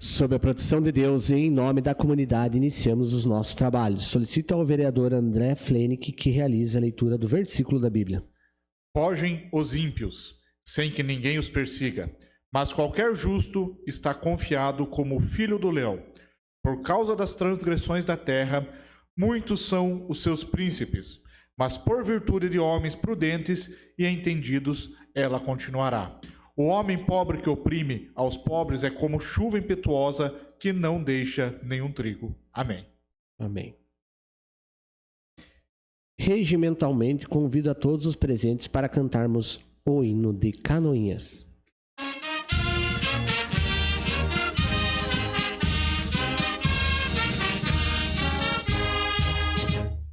Sob a proteção de Deus e em nome da comunidade, iniciamos os nossos trabalhos. Solicito ao vereador André Flenick que realize a leitura do versículo da Bíblia. Fogem os ímpios, sem que ninguém os persiga, mas qualquer justo está confiado como o filho do leão. Por causa das transgressões da terra, muitos são os seus príncipes, mas por virtude de homens prudentes e entendidos, ela continuará. O homem pobre que oprime aos pobres é como chuva impetuosa que não deixa nenhum trigo. Amém. Amém. Regimentalmente, convido a todos os presentes para cantarmos o hino de Canoinhas.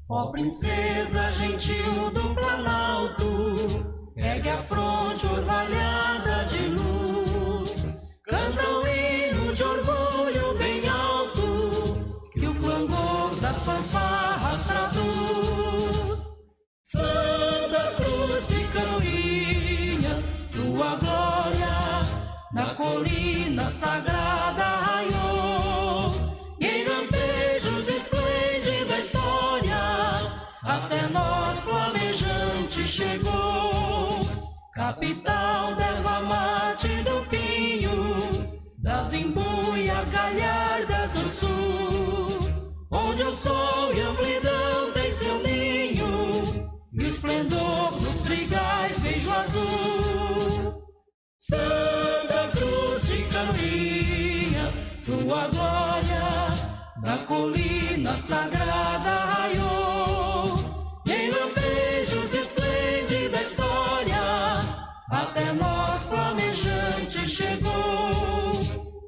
Ó princesa gentil do Planalto, ergue a fronte orvalhada de luz, canta um hino de orgulho bem alto, que o clangor das fanfarras traduz. Santa Cruz de Canoinhas, tua glória na colina sagrada raiou, e em lampejos esplende da história, até nós flamejante chegou. Capital da erva mate do pinho, das embuias galhardas do sul, onde o sol e amplidão tem seu ninho, e o esplendor nos trigais beijo azul. Santa Cruz de Canoinhas, tua glória na colina sagrada raiou, e em lampejos esplende da história, até nós flamejante chegou.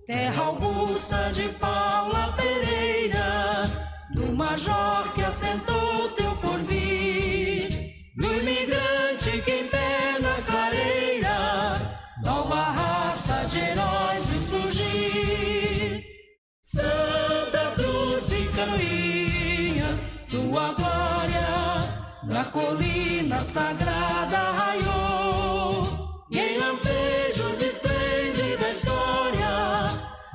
Terra augusta de Paula Pereira, do major que assentou teu porvir, do imigrante que em pé na clareira, nova raça de heróis viu surgir. Santa Cruz de Canoinhas, tua glória na colina sagrada raiou, e em lampejos esplende da história,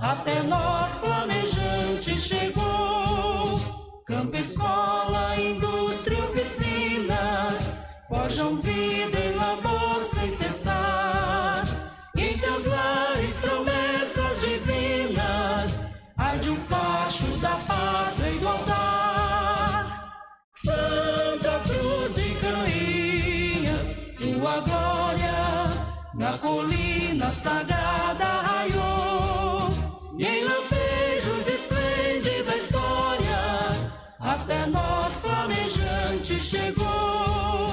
até nós flamejante chegou. Campo, escola, indústria e oficinas, forjam vida e labor sem cessar, e em teus lares promessas divinas, arde o facho da pátria e do altar. Santa Cruz de Canoinhas, tua glória na colina sagrada raiou, e em lampejos esplende da história, até nós flamejante chegou.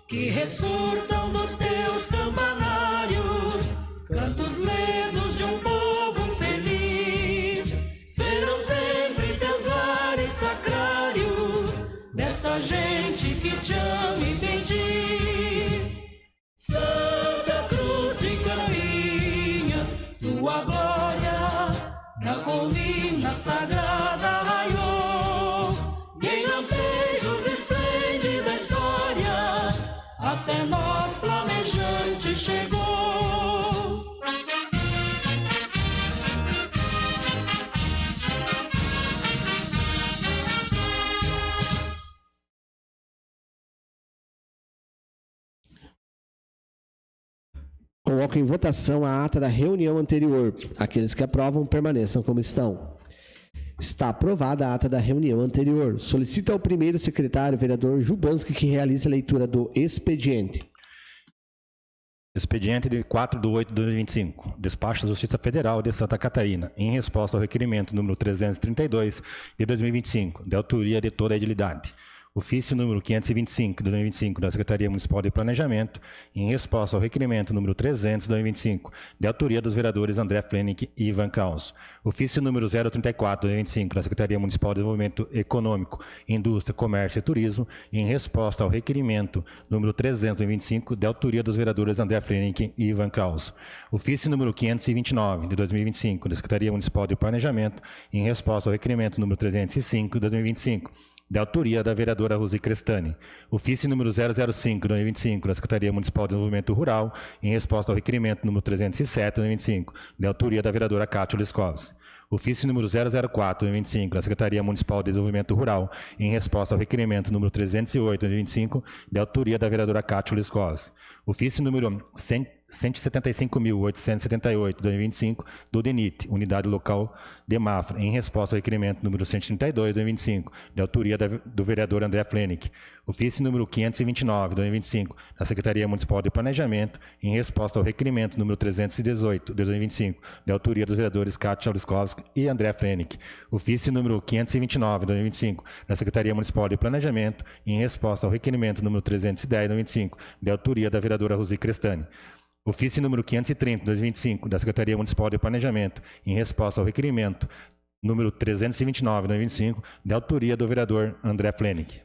Que ressurtam dos teus campanários cantos medos de um povo feliz, serão sempre teus lares sacrários, desta gente que te ama e bendiz. Santa Cruz de Canoinhas, tua glória na colina sagrada raiou, e em lampejos esplende da história, até nós flamejante chegou. Coloco em votação a ata da reunião anterior. Aqueles que aprovam, permaneçam como estão. Está aprovada a ata da reunião anterior. Solicito ao primeiro secretário, vereador Jubanski, que realize a leitura do expediente. Expediente de 4/8/2025. Despacho da Justiça Federal de Santa Catarina, em resposta ao requerimento número 332 de 2025, de autoria de toda a edilidade. Ofício número 525 de 2025 da Secretaria Municipal de Planejamento, em resposta ao requerimento número 300 de 2025, de autoria dos vereadores André Flenick e Ivan Kraus. Ofício número 034 de 2025 da Secretaria Municipal de Desenvolvimento Econômico, Indústria, Comércio e Turismo, em resposta ao requerimento número 300 de 2025, de autoria dos vereadores André Flenick e Ivan Kraus. Ofício número 529 de 2025 da Secretaria Municipal de Planejamento, em resposta ao requerimento número 305 de 2025, de autoria da vereadora Rosi Crestani. Ofício número 005 de 2025 da Secretaria Municipal de Desenvolvimento Rural, em resposta ao requerimento número 307 de 2025, de autoria da vereadora Cátia Liscovski. Ofício número 004/2025, da Secretaria Municipal de Desenvolvimento Rural, em resposta ao requerimento número 308/2025, de autoria da vereadora Cátia Liscos. Ofício número 175.878/2025, do DENIT, Unidade Local de Mafra, em resposta ao requerimento número 132/2025, de autoria do vereador André Flenick. Ofício número 529/2025, da Secretaria Municipal de Planejamento, em resposta ao requerimento número 318/2025, de autoria dos vereadores Cátia Liscos e André Flenick. Ofício número 529/2025, da Secretaria Municipal de Planejamento, em resposta ao requerimento número 310/2025, de autoria da vereadora Rosi Crestani. Ofício número 530/2025, da Secretaria Municipal de Planejamento, em resposta ao requerimento número 329/2025, de autoria do vereador André Flenick.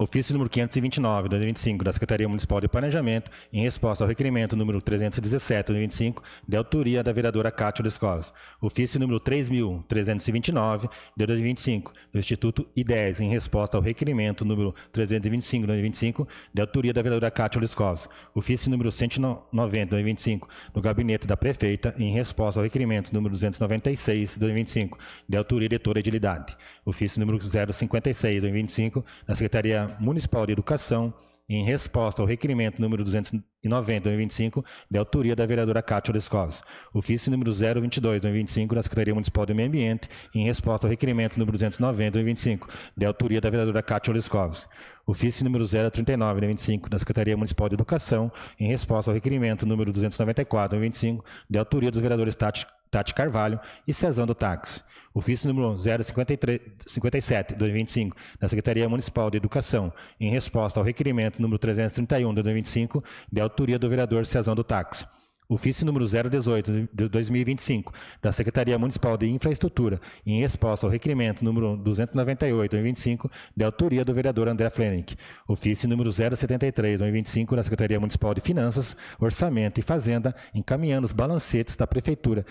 Ofício número 529/2025, da Secretaria Municipal de Planejamento, em resposta ao requerimento número 317/2025, de autoria da vereadora Cátia Liscos. Ofício número 3.329, de 2025, do Instituto I10, em resposta ao requerimento número 325/2025, de autoria da vereadora Cátia Liscos. Ofício número 190/2025, do Gabinete da Prefeita, em resposta ao requerimento número 296/2025, de autoria da diretora Edilidade. Ofício número 056/2025, da Secretaria Municipal de Educação, em resposta ao requerimento número 290/2025, de autoria da vereadora Cátia Liscos. Ofício número 022/2025, da Secretaria Municipal do Meio Ambiente, em resposta ao requerimento número 290/2025, de autoria da vereadora Cátia Liscos. Ofício número 039/2025, da Secretaria Municipal de Educação, em resposta ao requerimento número 294/2025, de autoria dos vereadores Tati Carvalho e Cezão do Táxi. Ofício número 057/2025, da Secretaria Municipal de Educação, em resposta ao requerimento número 331/2025, de autoria do vereador Cezão do Táxi. Ofício número 018/2025, da Secretaria Municipal de Infraestrutura, em resposta ao requerimento número 298/2025, de autoria do vereador André Flenick. Ofício número 073/2025, da Secretaria Municipal de Finanças, Orçamento e Fazenda, encaminhando os balancetes da Prefeitura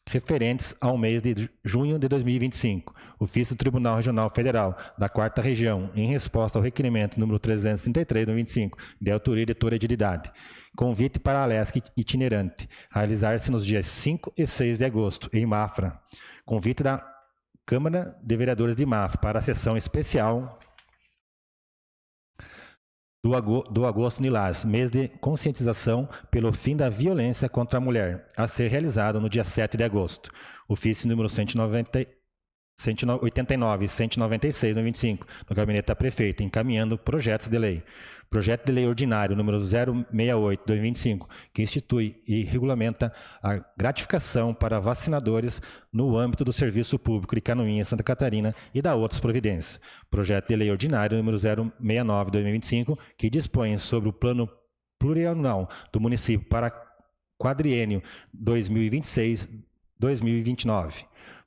referentes ao mês de junho de 2025. Ofício do Tribunal Regional Federal da 4ª Região, em resposta ao requerimento número 333/2025, de autoria da diretora Edilidade. Convite para a Alesc itinerante, realizar-se nos dias 5 e 6 de agosto, em Mafra. Convite da Câmara de Vereadores de Mafra para a sessão especial do Agosto Lilás, mês de conscientização pelo fim da violência contra a mulher, a ser realizado no dia 7 de agosto. Ofício número 189 e 196/2025, no Gabinete da Prefeita, encaminhando projetos de lei. Projeto de lei ordinário número 068/2025, que institui e regulamenta a gratificação para vacinadores no âmbito do Serviço Público de Canoinhas, Santa Catarina, e da outras providências. Projeto de lei ordinário número 069/2025, que dispõe sobre o plano plurianual do município para quadriênio 2026-2029.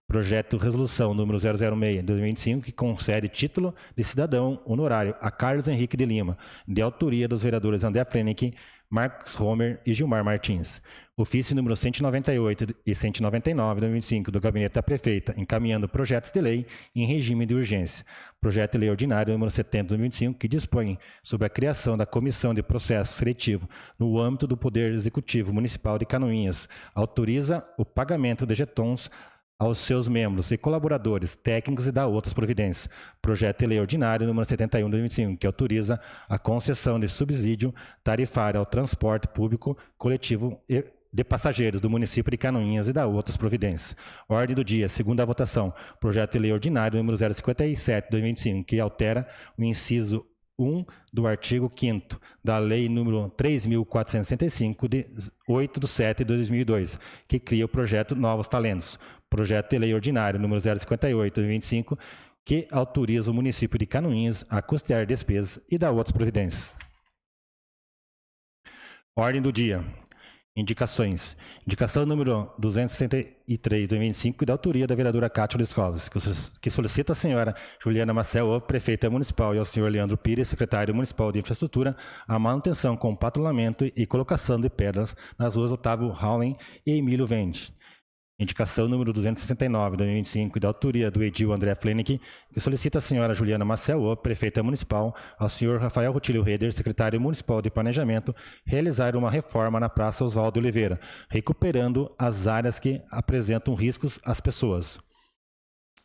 Projeto de Resolução número 006/2025, que concede título de cidadão honorário a Carlos Henrique de Lima, de autoria dos vereadores André Flenick, Marcos Homer e Gilmar Martins. Ofício número 198 e 199/2025, do Gabinete da Prefeita, encaminhando projetos de lei em regime de urgência. Projeto de lei ordinário número 70/2025, que dispõe sobre a criação da Comissão de Processo Seletivo no âmbito do Poder Executivo Municipal de Canoinhas. Autoriza o pagamento de jetons aos seus membros e colaboradores técnicos e dá outras providências. Projeto de lei ordinário número 71/2025, que autoriza a concessão de subsídio tarifário ao transporte público coletivo de passageiros do município de Canoinhas e dá outras providências. Ordem do dia, segunda votação, projeto de lei ordinário número 057/2025, que altera o inciso 1 do artigo 5º da Lei número 3.465, de 8/7/2002, que cria o projeto Novos Talentos. Projeto de lei ordinário número 058/2025, que autoriza o município de Canoinhas a custear despesas e dá outras providências. Ordem do dia. Indicações. Indicação número 263/2025, da autoria da vereadora Cátia Liscos, que solicita à senhora Juliana Marcel, prefeita municipal, e ao senhor Leandro Pires, secretário municipal de infraestrutura, a manutenção com patrulhamento e colocação de pedras nas ruas Otávio Haulen e Emílio Vende. Indicação número 269, 2025, da autoria do edil André Flenick, que solicita à senhora Juliana Maciel, prefeita municipal, ao senhor Rafael Rutilio Reder, secretário municipal de planejamento, realizar uma reforma na Praça Oswaldo Oliveira, recuperando as áreas que apresentam riscos às pessoas.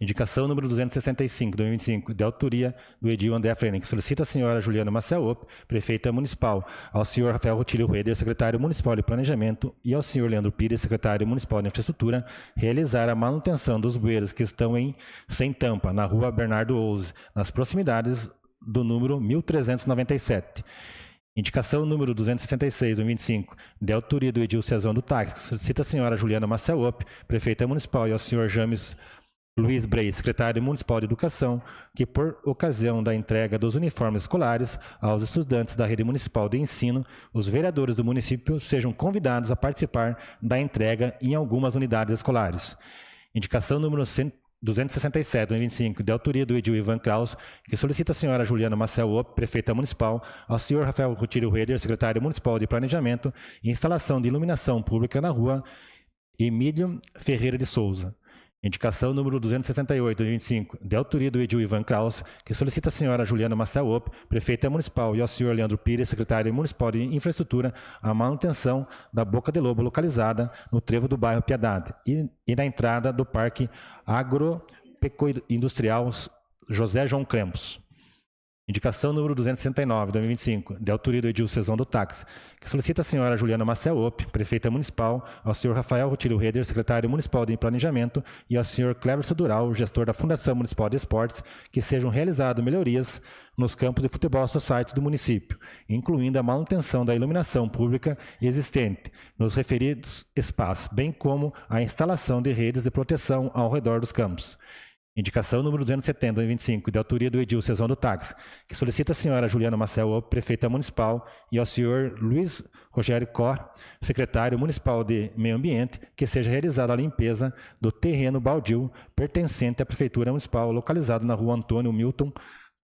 Indicação número 265, 2025, de autoria do edil André Flenick, solicita a senhora Juliana Maciel, prefeita municipal, ao senhor Rafael Rutilio Reder, secretário municipal de planejamento, e ao senhor Leandro Pires, secretário municipal de infraestrutura, realizar a manutenção dos bueiros que estão sem tampa, na rua Bernardo Ouse, nas proximidades do número 1397. Indicação número 266, 2025, de autoria do edil Cezão do Táxi, solicita a senhora Juliana Maciel, prefeita municipal, e ao senhor James Luiz Brey, secretário municipal de educação, que por ocasião da entrega dos uniformes escolares aos estudantes da rede municipal de ensino, os vereadores do município sejam convidados a participar da entrega em algumas unidades escolares. Indicação número 267, 2025, de autoria do edil Ivan Kraus, que solicita a senhora Juliana Maciel, prefeita municipal, ao senhor Rafael Rutilio Reder, secretário municipal de planejamento, instalação de iluminação pública na rua Emílio Ferreira de Souza. Indicação número 268, 2025, de autoria do edil Ivan Kraus, que solicita a senhora Juliana Maciel, prefeita municipal, e ao senhor Leandro Pires, secretário municipal de infraestrutura, a manutenção da Boca de Lobo localizada no trevo do bairro Piedade e na entrada do Parque Agropecuário-Industrial José João Crempos. Indicação número 269, 2025, de autoria do edil Cezão do Táxi, que solicita a senhora Juliana Maciel, prefeita municipal, ao senhor Rafael Rutilio Reder, secretário municipal de planejamento, e ao senhor Cleverson Dural, gestor da Fundação Municipal de Esportes, que sejam realizadas melhorias nos campos de futebol society do município, incluindo a manutenção da iluminação pública existente nos referidos espaços, bem como a instalação de redes de proteção ao redor dos campos. Indicação número 270, 2025, de autoria do edil Cezão do Táxi, que solicita a senhora Juliana Maciel, prefeita municipal, e ao senhor Luiz Rogério Cor, secretário municipal de meio ambiente, que seja realizada a limpeza do terreno baldio pertencente à prefeitura municipal, localizado na rua Antônio Milton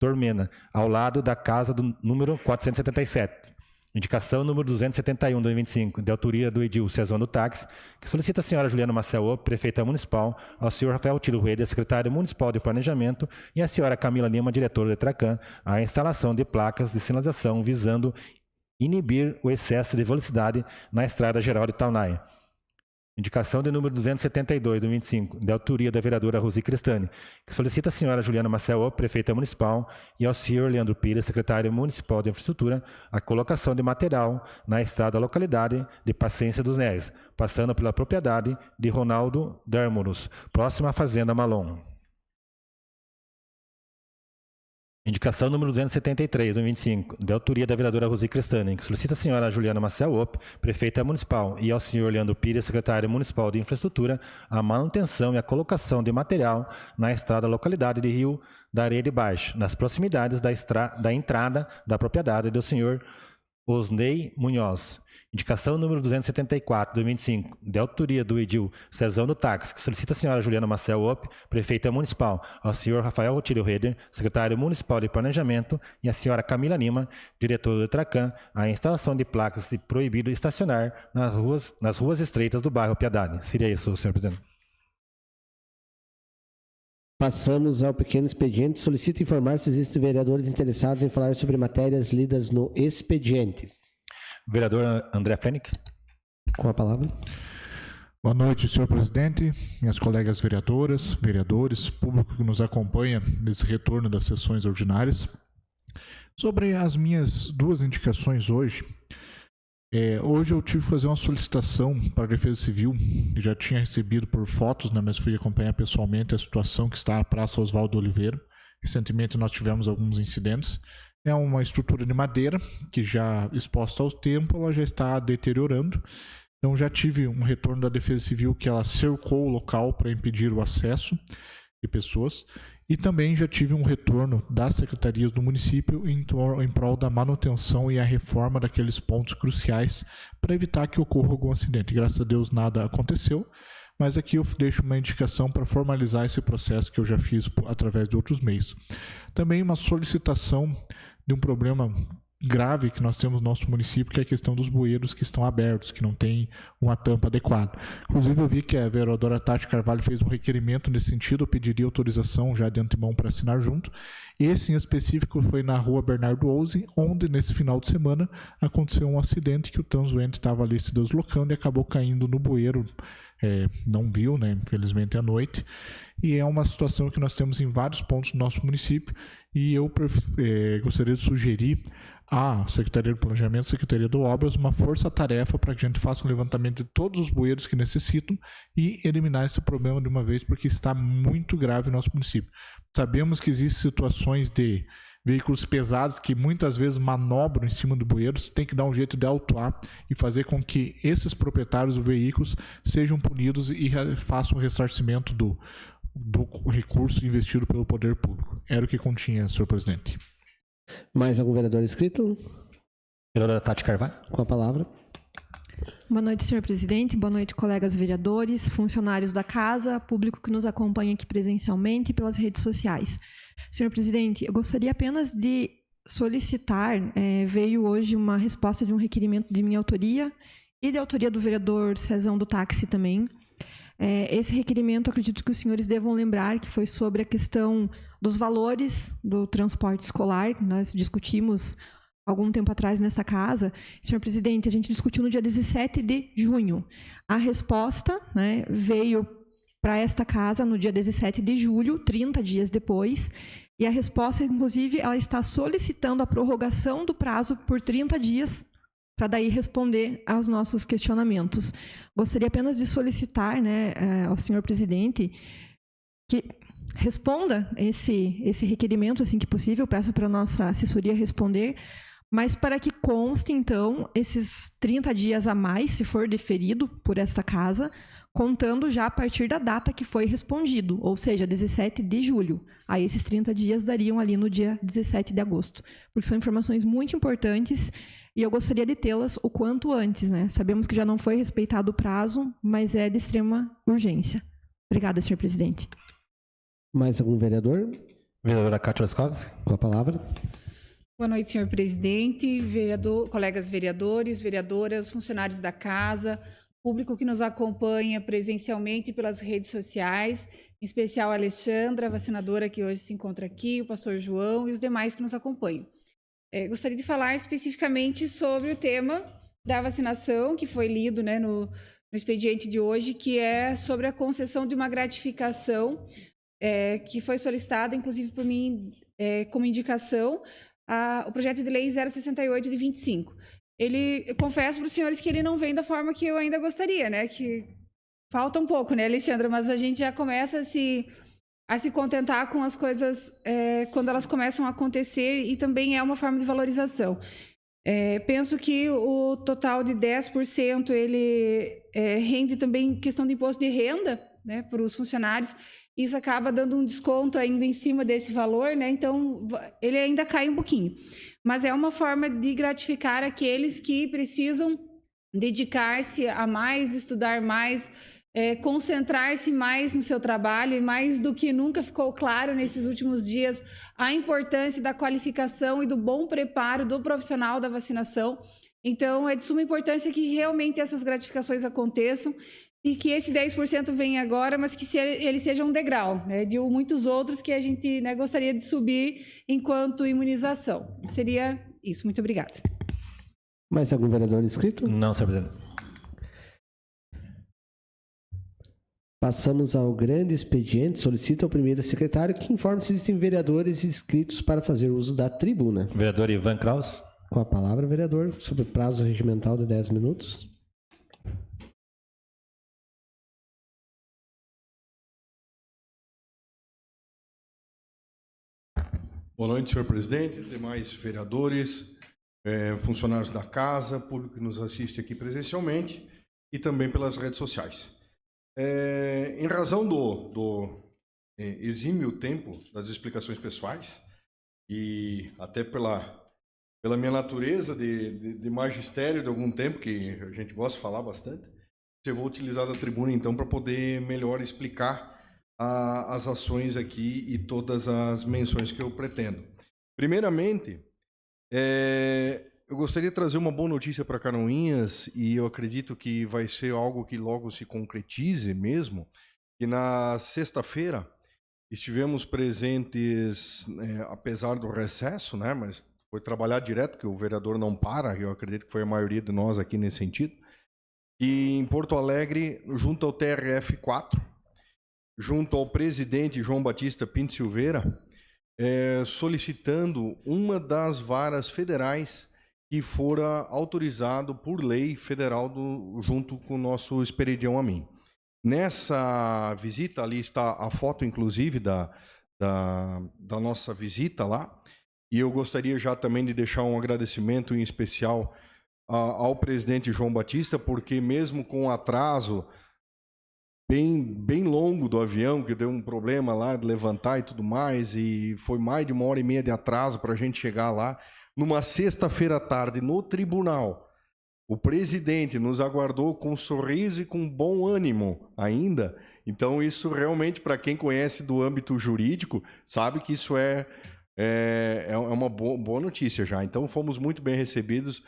Tormena, ao lado da casa do número 477. Indicação número 271, 2025, de autoria do edil Cezão do Táxi, que solicita a senhora Juliana Maciel, prefeita municipal, ao senhor Rafael Rutilio Reder, secretário municipal de planejamento, e à senhora Camila Lima, diretora do Tracan, a instalação de placas de sinalização visando inibir o excesso de velocidade na estrada geral de Taunay. Indicação de número 272, 2025, de autoria da vereadora Rosi Cristani, que solicita a senhora Juliana Maciel, prefeita municipal, e ao senhor Leandro Pires, secretário municipal de infraestrutura, a colocação de material na estrada da localidade de Paciência dos Néis, passando pela propriedade de Ronaldo Dérmonos, próxima à Fazenda Malon. Indicação número 273, 2025, de autoria da vereadora Rosi Cristani, que solicita a senhora Juliana Maciel, prefeita municipal, e ao senhor Leandro Pires, secretário municipal de infraestrutura, a manutenção e a colocação de material na estrada da localidade de Rio da Areia de Baixo, nas proximidades da entrada da propriedade do senhor Osnei Munhoz. Indicação número 274, 2025, de autoria do edil Cezão do Táxi, que solicita a senhora Juliana Maciel, prefeita municipal, ao senhor Rafael Rutilio Reder, secretário municipal de planejamento, e a senhora Camila Lima, diretora do Tracan, a instalação de placas de proibido estacionar nas ruas estreitas do bairro Piedade. Seria isso, senhor presidente. Passamos ao pequeno expediente. Solicito informar se existem vereadores interessados em falar sobre matérias lidas no expediente. Vereador André Flenick. Com a palavra. Boa noite, senhor presidente, minhas colegas vereadoras, vereadores, público que nos acompanha nesse retorno das sessões ordinárias. Sobre as minhas duas indicações hoje, hoje eu tive que fazer uma solicitação para a Defesa Civil, já tinha recebido por fotos, né, mas fui acompanhar pessoalmente a situação que está na Praça Oswaldo Oliveira. Recentemente nós tivemos alguns incidentes. É uma estrutura de madeira que já exposta ao tempo, ela já está deteriorando. Então já tive um retorno da Defesa Civil que ela cercou o local para impedir o acesso de pessoas. E também já tive um retorno das secretarias do município em prol da manutenção e a reforma daqueles pontos cruciais para evitar que ocorra algum acidente. Graças a Deus nada aconteceu, mas aqui eu deixo uma indicação para formalizar esse processo que eu já fiz através de outros meios. Também uma solicitação de um problema grave que nós temos no nosso município, que é a questão dos bueiros que estão abertos, que não tem uma tampa adequada. Inclusive, eu vi que a vereadora Tati Carvalho fez um requerimento nesse sentido, eu pediria autorização já de antemão para assinar junto. Esse em específico foi na rua Bernardo Ouze, onde nesse final de semana aconteceu um acidente que o transuente estava ali se deslocando e acabou caindo no bueiro. Não viu, né, infelizmente, à noite. E é uma situação que nós temos em vários pontos do nosso município, e eu gostaria de sugerir à Secretaria do Planejamento, Secretaria de Obras, uma força-tarefa para que a gente faça um levantamento de todos os bueiros que necessitam e eliminar esse problema de uma vez, porque está muito grave no nosso município. Sabemos que existem situações de veículos pesados que muitas vezes manobram em cima do bueiros, tem que dar um jeito de autuar e fazer com que esses proprietários dos veículos sejam punidos e façam o ressarcimento do recurso investido pelo poder público. Era o que continha, senhor presidente. Mais algum vereador inscrito? Vereadora Tati Carvalho. Com a palavra. Boa noite, senhor presidente. Boa noite, colegas vereadores, funcionários da casa, público que nos acompanha aqui presencialmente e pelas redes sociais. Senhor presidente, eu gostaria apenas de solicitar, veio hoje uma resposta de um requerimento de minha autoria e de autoria do vereador Cezão do Táxi também. Esse requerimento, acredito que os senhores devam lembrar que foi sobre a questão dos valores do transporte escolar, que nós discutimos algum tempo atrás nessa casa. Senhor presidente, a gente discutiu no dia 17 de junho. A resposta, né, veio para esta casa no dia 17 de julho, 30 dias depois, e a resposta, inclusive, ela está solicitando a prorrogação do prazo por 30 dias para daí responder aos nossos questionamentos. Gostaria apenas de solicitar, né, ao senhor presidente que responda esse requerimento, assim que possível, peça para a nossa assessoria responder, mas para que conste, então, esses 30 dias a mais, se for deferido por esta casa, contando já a partir da data que foi respondido, ou seja, 17 de julho. Aí esses 30 dias dariam ali no dia 17 de agosto, porque são informações muito importantes e eu gostaria de tê-las o quanto antes, né? Sabemos que já não foi respeitado o prazo, mas é de extrema urgência. Obrigada, senhor presidente. Mais algum vereador? Vereadora Kátia Leskovski. Com a palavra. Boa noite, senhor presidente, colegas vereadores, vereadoras, funcionários da casa, público que nos acompanha presencialmente pelas redes sociais, em especial a Alexandra, a vacinadora que hoje se encontra aqui, o pastor João e os demais que nos acompanham. Gostaria de falar especificamente sobre o tema da vacinação, que foi lido, né, no expediente de hoje, que é sobre a concessão de uma gratificação que foi solicitada, inclusive por mim, como indicação, o projeto de lei 068 de 25. Eu confesso para os senhores que ele não vem da forma que eu ainda gostaria, né? Que falta um pouco, né, Alexandra? Mas a gente já começa a se contentar com as coisas quando elas começam a acontecer, e também é uma forma de valorização. Penso que o total de 10% ele rende também questão de imposto de renda, né, para os funcionários. Isso acaba dando um desconto ainda em cima desse valor, né? Então ele ainda cai um pouquinho. Mas é uma forma de gratificar aqueles que precisam dedicar-se a mais, estudar mais, concentrar-se mais no seu trabalho, e mais do que nunca ficou claro nesses últimos dias a importância da qualificação e do bom preparo do profissional da vacinação. Então é de suma importância que realmente essas gratificações aconteçam, e que esse 10% venha agora, mas que ele seja um degrau, né, de muitos outros que a gente, né, gostaria de subir enquanto imunização. Seria isso. Muito obrigada. Mais algum vereador inscrito? Não, senhor presidente. Passamos ao grande expediente. Solicito ao primeiro secretário que informe se existem vereadores inscritos para fazer uso da tribuna. Vereador Ivan Kraus. Com a palavra, vereador, sobre prazo regimental de 10 minutos. Boa noite, senhor presidente, demais vereadores, funcionários da casa, público que nos assiste aqui presencialmente e também pelas redes sociais. Em razão do exímio tempo das explicações pessoais e até pela minha natureza de magistério de algum tempo, que a gente gosta de falar bastante, eu vou utilizar a tribuna então para poder melhor explicar as ações aqui e todas as menções que eu pretendo. Primeiramente, Eu gostaria de trazer uma boa notícia para Canoinhas, e eu acredito que vai ser algo que logo se concretize mesmo, que na sexta-feira estivemos presentes, apesar do recesso, né, mas foi trabalhar direto, porque o vereador não para, eu acredito que foi a maioria de nós aqui nesse sentido, e em Porto Alegre, junto ao TRF4, junto ao presidente João Batista Pinto Silveira, solicitando uma das varas federais que fora autorizado por lei federal junto com o nosso Esperidião Amin. Nessa visita, ali está a foto, inclusive, da nossa visita lá, e eu gostaria já também de deixar um agradecimento em especial ao presidente João Batista, porque mesmo com o atraso bem longo do avião, que deu um problema lá de levantar e tudo mais, e foi mais de 1h30 de atraso para a gente chegar lá, numa sexta-feira à tarde, no tribunal, o presidente nos aguardou com um sorriso e com bom ânimo ainda. Então, isso realmente, para quem conhece do âmbito jurídico, sabe que isso é uma boa notícia já. Então, fomos muito bem recebidos,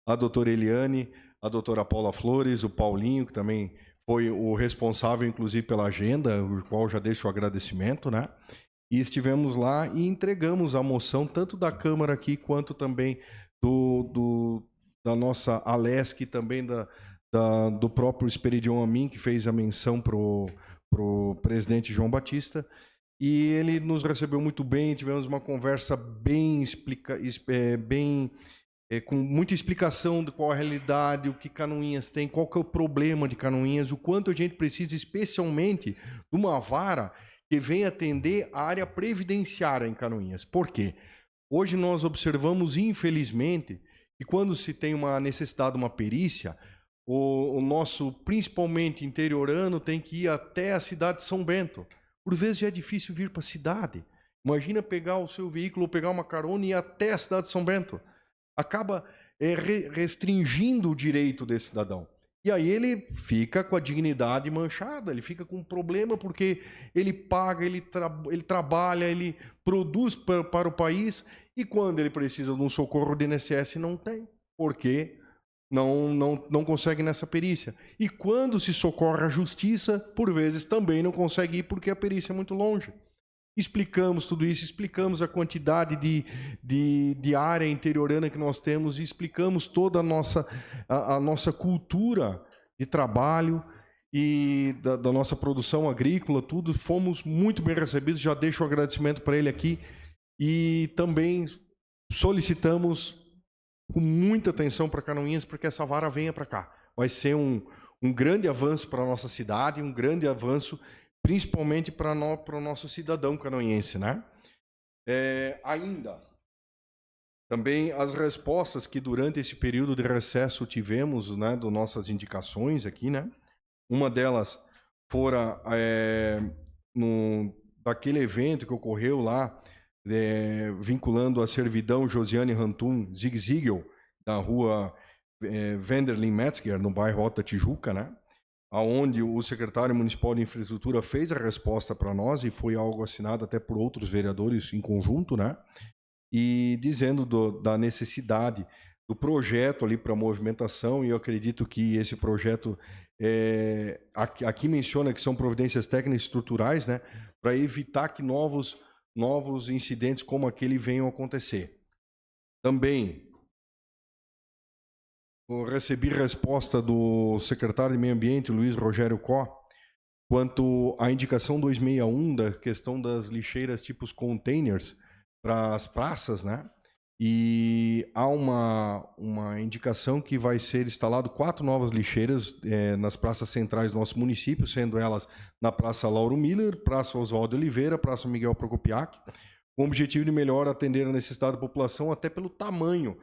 a doutora Eliane, a doutora Paula Flores, o Paulinho, que também foi o responsável, inclusive, pela agenda, o qual já deixo o agradecimento, né? E estivemos lá e entregamos a moção, tanto da Câmara aqui, quanto também da nossa Alesc, também do próprio Esperidião Amin, que fez a menção para o presidente João Batista. E ele nos recebeu muito bem, tivemos uma conversa com muita explicação de qual a realidade, o que Canoinhas tem, qual que é o problema de Canoinhas, o quanto a gente precisa especialmente de uma vara que venha atender a área previdenciária em Canoinhas. Por quê? Hoje nós observamos, infelizmente, que quando se tem uma necessidade de uma perícia, o nosso, principalmente interiorano, tem que ir até a cidade de São Bento. Por vezes já é difícil vir para a cidade. Imagina pegar o seu veículo, pegar uma carona e ir até a cidade de São Bento. Acaba restringindo o direito desse cidadão. E aí ele fica com a dignidade manchada, ele fica com um problema porque ele paga, ele trabalha, ele produz para o país, e quando ele precisa de um socorro do INSS não tem, porque não consegue nessa perícia. E quando se socorre a justiça, por vezes também não consegue ir porque a perícia é muito longe. Explicamos tudo isso, explicamos a quantidade de área interiorana que nós temos, e explicamos toda a nossa cultura de trabalho e da nossa produção agrícola, tudo. Fomos muito bem recebidos, já deixo o agradecimento para ele aqui, e também solicitamos com muita atenção para Canoinhas, porque essa vara venha para cá. Vai ser um grande avanço para a nossa cidade, um grande avanço principalmente para o nosso cidadão canoinhense, né? Ainda, também as respostas que durante esse período de recesso tivemos, né, das nossas indicações aqui, né? Uma delas fora daquele evento que ocorreu lá, vinculando a servidão Josiane Rantum Zig-Zigel, da rua Wenderlin Metzger, no bairro Alta Tijuca, né? Onde o secretário municipal de infraestrutura fez a resposta para nós, e foi algo assinado até por outros vereadores em conjunto, né? E dizendo da necessidade do projeto ali para movimentação, e eu acredito que esse projeto, aqui menciona que são providências técnicas e estruturais, né? Para evitar que novos incidentes como aquele venham a acontecer. Também eu recebi resposta do secretário de Meio Ambiente, Luiz Rogério Có, quanto à indicação 261 da questão das lixeiras tipos containers para as praças, né? E há uma indicação que vai ser instalado 4 novas lixeiras nas praças centrais do nosso município, sendo elas na Praça Lauro Miller, Praça Oswaldo Oliveira, Praça Miguel Procopiac, com o objetivo de melhor atender a necessidade da população, até pelo tamanho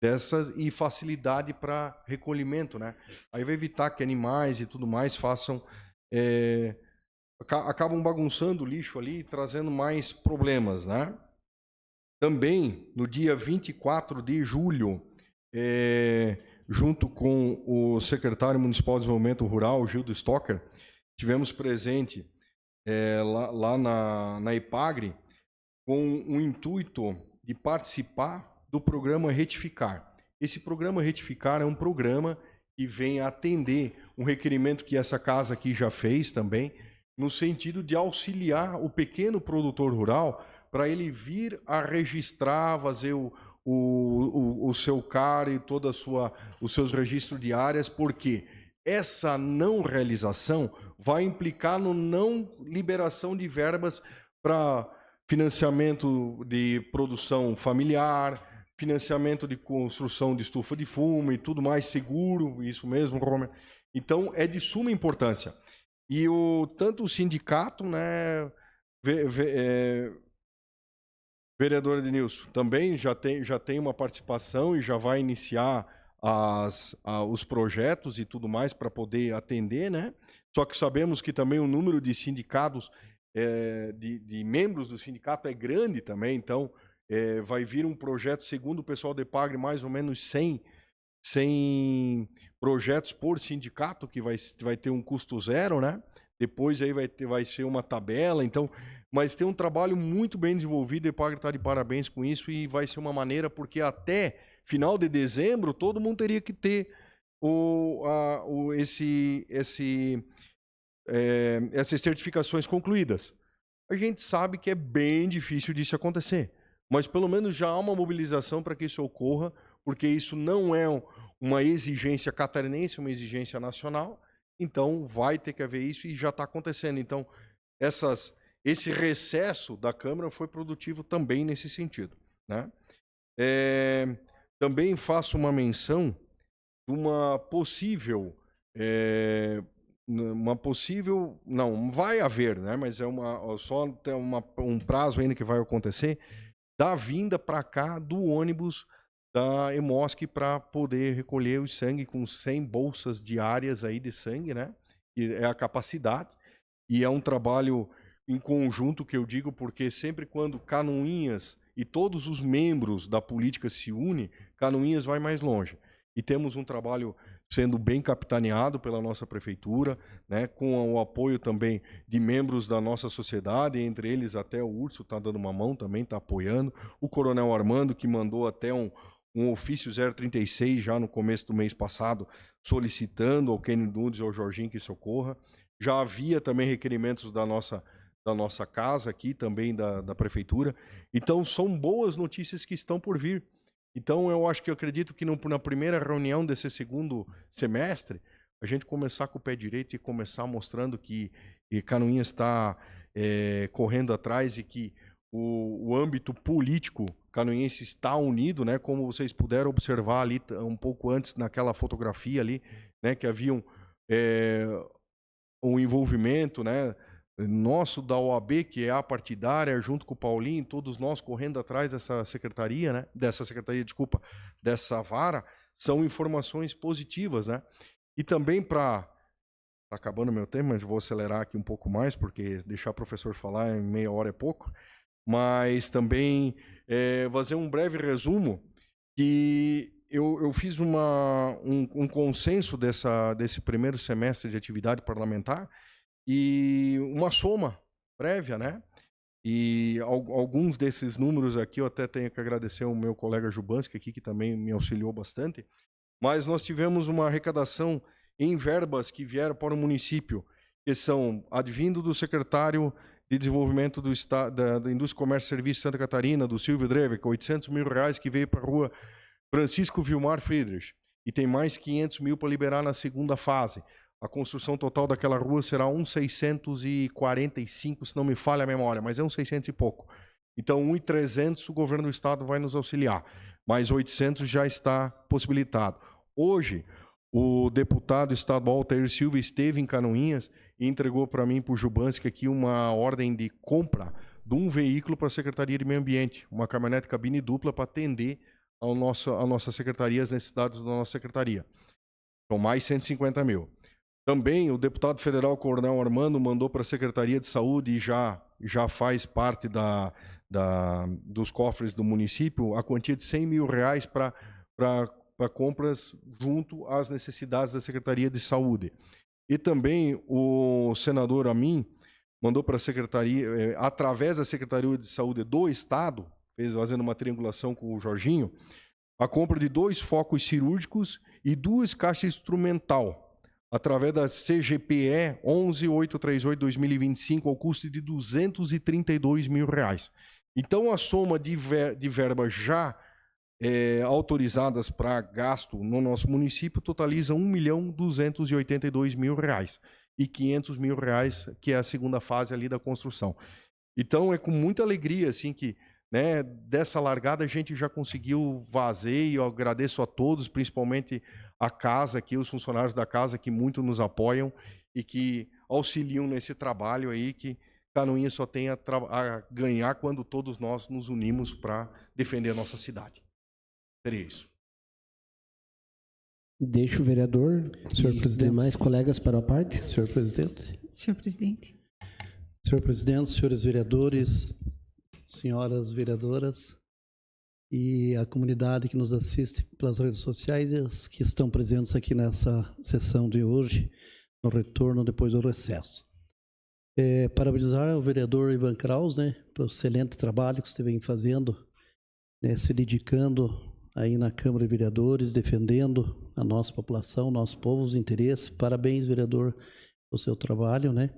dessas e facilidade para recolhimento, né? Aí vai evitar que animais e tudo mais acabam bagunçando o lixo ali, trazendo mais problemas, né? Também, no dia 24 de julho, junto com o secretário municipal de desenvolvimento rural, Gildo Stocker, tivemos presente lá na Ipagre, com o intuito de participar do programa Retificar. Esse programa Retificar é um programa que vem atender um requerimento que essa casa aqui já fez também, no sentido de auxiliar o pequeno produtor rural para ele vir a registrar, fazer o seu CAR e todos os seus registros de áreas, porque essa não realização vai implicar no não liberação de verbas para financiamento de produção familiar, financiamento de construção de estufa de fumo e tudo mais seguro, isso mesmo, Romer. Então, é de suma importância. E tanto o sindicato, né, vereador Ednilson, também já tem uma participação e já vai iniciar os projetos e tudo mais para poder atender, né? Só que sabemos que também o número de sindicatos, de membros do sindicato é grande também, então vai vir um projeto, segundo o pessoal da EPAGRE, mais ou menos 100 projetos por sindicato, que vai ter um custo zero, né? Depois aí vai ser uma tabela, então, mas tem um trabalho muito bem desenvolvido, a EPAGRE está de parabéns com isso e vai ser uma maneira, porque até final de dezembro todo mundo teria que ter essas certificações concluídas. A gente sabe que é bem difícil disso acontecer, mas pelo menos já há uma mobilização para que isso ocorra, porque isso não é uma exigência catarinense, uma exigência nacional, então vai ter que haver isso e já está acontecendo. Então, esse recesso da Câmara foi produtivo também nesse sentido, né? Também faço uma menção de uma possível, não vai haver, né? Mas só tem um prazo ainda que vai acontecer, da vinda para cá do ônibus da EMOSC para poder recolher o sangue com 100 bolsas diárias aí de sangue, né? Que é a capacidade. E é um trabalho em conjunto que eu digo, porque sempre quando Canoinhas e todos os membros da política se unem, Canoinhas vai mais longe. E temos um trabalho sendo bem capitaneado pela nossa prefeitura, né, com o apoio também de membros da nossa sociedade, entre eles até o Urso está dando uma mão também, está apoiando, o Coronel Armando, que mandou até um ofício 036 já no começo do mês passado, solicitando ao Kenny Nunes e ao Jorginho que socorra. Já havia também requerimentos da nossa casa aqui, também da prefeitura. Então, são boas notícias que estão por vir. Então, eu acredito que na primeira reunião desse segundo semestre, a gente começar com o pé direito e começar mostrando que Canoinhas está correndo atrás e que o âmbito político canoinense está unido, né? Como vocês puderam observar ali um pouco antes naquela fotografia ali, né? Que havia um envolvimento, né? Nosso da OAB, que é a partidária, junto com o Paulinho, todos nós correndo atrás dessa secretaria, né? Dessa vara, são informações positivas, né? E também tá acabando meu tempo, mas vou acelerar aqui um pouco mais, porque deixar o professor falar em meia hora é pouco, mas também fazer um breve resumo, que eu fiz um consenso desse primeiro semestre de atividade parlamentar, e uma soma prévia, né? E alguns desses números aqui eu até tenho que agradecer ao meu colega Jubanski aqui, que também me auxiliou bastante, mas nós tivemos uma arrecadação em verbas que vieram para o município, que são advindo do secretário de Desenvolvimento do Estado, da Indústria, Comércio e Serviços de Santa Catarina, do Silvio Drevic, R$800 mil que veio para a rua Francisco Vilmar Friedrich, e tem mais 500 mil para liberar na segunda fase. A construção total daquela rua será uns 645, se não me falha a memória, mas é uns 600 e pouco. Então, 1.300 o governo do estado vai nos auxiliar, mas 800 já está possibilitado. Hoje, o deputado estadual Altair Silva esteve em Canoinhas e entregou para mim, para o Jubanski, aqui uma ordem de compra de um veículo para a Secretaria de Meio Ambiente, uma caminhonete cabine dupla para atender a nossa secretaria, as necessidades da nossa secretaria. São mais 150 mil. Também o deputado federal Coronel Armando mandou para a Secretaria de Saúde e já faz parte dos cofres do município a quantia de R$100 mil para compras junto às necessidades da Secretaria de Saúde. E também o senador Amin mandou para a Secretaria, através da Secretaria de Saúde do Estado, fazendo uma triangulação com o Jorginho, a compra de 2 focos cirúrgicos e 2 caixas instrumental, através da CGPE 11838-2025, ao custo de R$232 mil. Então, a soma de verbas já autorizadas para gasto no nosso município totaliza R$1.282.000 e R$500 mil, que é a segunda fase ali da construção. Então, é com muita alegria assim que, né, dessa largada a gente já conseguiu fazer, e eu agradeço a todos, principalmente a casa aqui, os funcionários da casa que muito nos apoiam e que auxiliam nesse trabalho aí, que Canoinhas só tem a ganhar quando todos nós nos unimos para defender a nossa cidade. Seria isso. Deixa o vereador Senhor e presidente. demais colegas para a parte. Senhor presidente. Senhor presidente. Senhor presidente, senhores vereadores, senhoras vereadoras e a comunidade que nos assiste pelas redes sociais e os que estão presentes aqui nessa sessão de hoje, no retorno depois do recesso. Parabenizar o vereador Ivan Kraus, né, pelo excelente trabalho que você vem fazendo, né, se dedicando aí na Câmara de Vereadores, defendendo a nossa população, nosso povo, os interesses. Parabéns, vereador, pelo seu trabalho, né?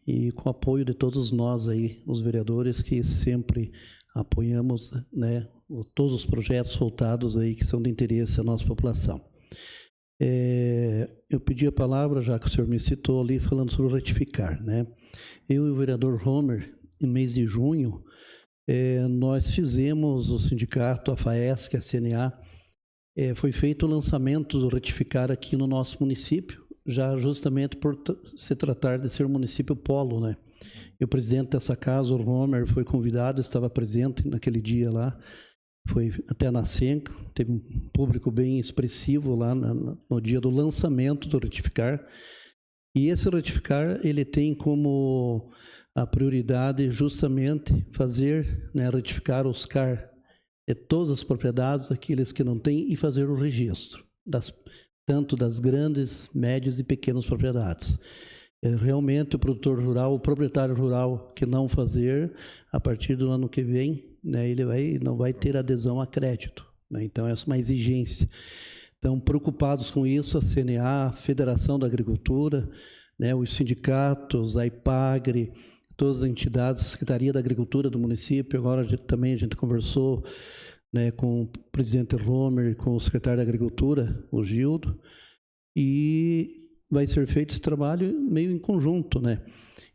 E com o apoio de todos nós aí, os vereadores, que sempre apoiamos, né, todos os projetos voltados aí que são de interesse à nossa população. Eu pedi a palavra, já que o senhor me citou ali, falando sobre o retificar, né? Eu e o vereador Homer, em mês de junho, nós fizemos, o sindicato, a FAESC, a CNA, foi feito o lançamento do retificar aqui no nosso município, já justamente por se tratar de ser um município polo, né? E o presidente dessa casa, o Homer, foi convidado, estava presente naquele dia lá, foi até na Senca, teve um público bem expressivo lá no dia do lançamento do retificar. E esse retificar, ele tem como a prioridade justamente fazer, né, retificar os CAR de todas as propriedades, aqueles que não têm, e fazer o registro, tanto das grandes, médias e pequenas propriedades. Realmente o produtor rural, o proprietário rural que não fazer, a partir do ano que vem, né, ele não vai ter adesão a crédito, né? Então essa é uma exigência. Então, preocupados com isso, a CNA, a Federação da Agricultura, né, os sindicatos, a IPAGRE, todas as entidades, a Secretaria da Agricultura do município. Agora a gente conversou, né, com o presidente Romer, com o secretário da Agricultura, o Gildo, e vai ser feito esse trabalho meio em conjunto, né?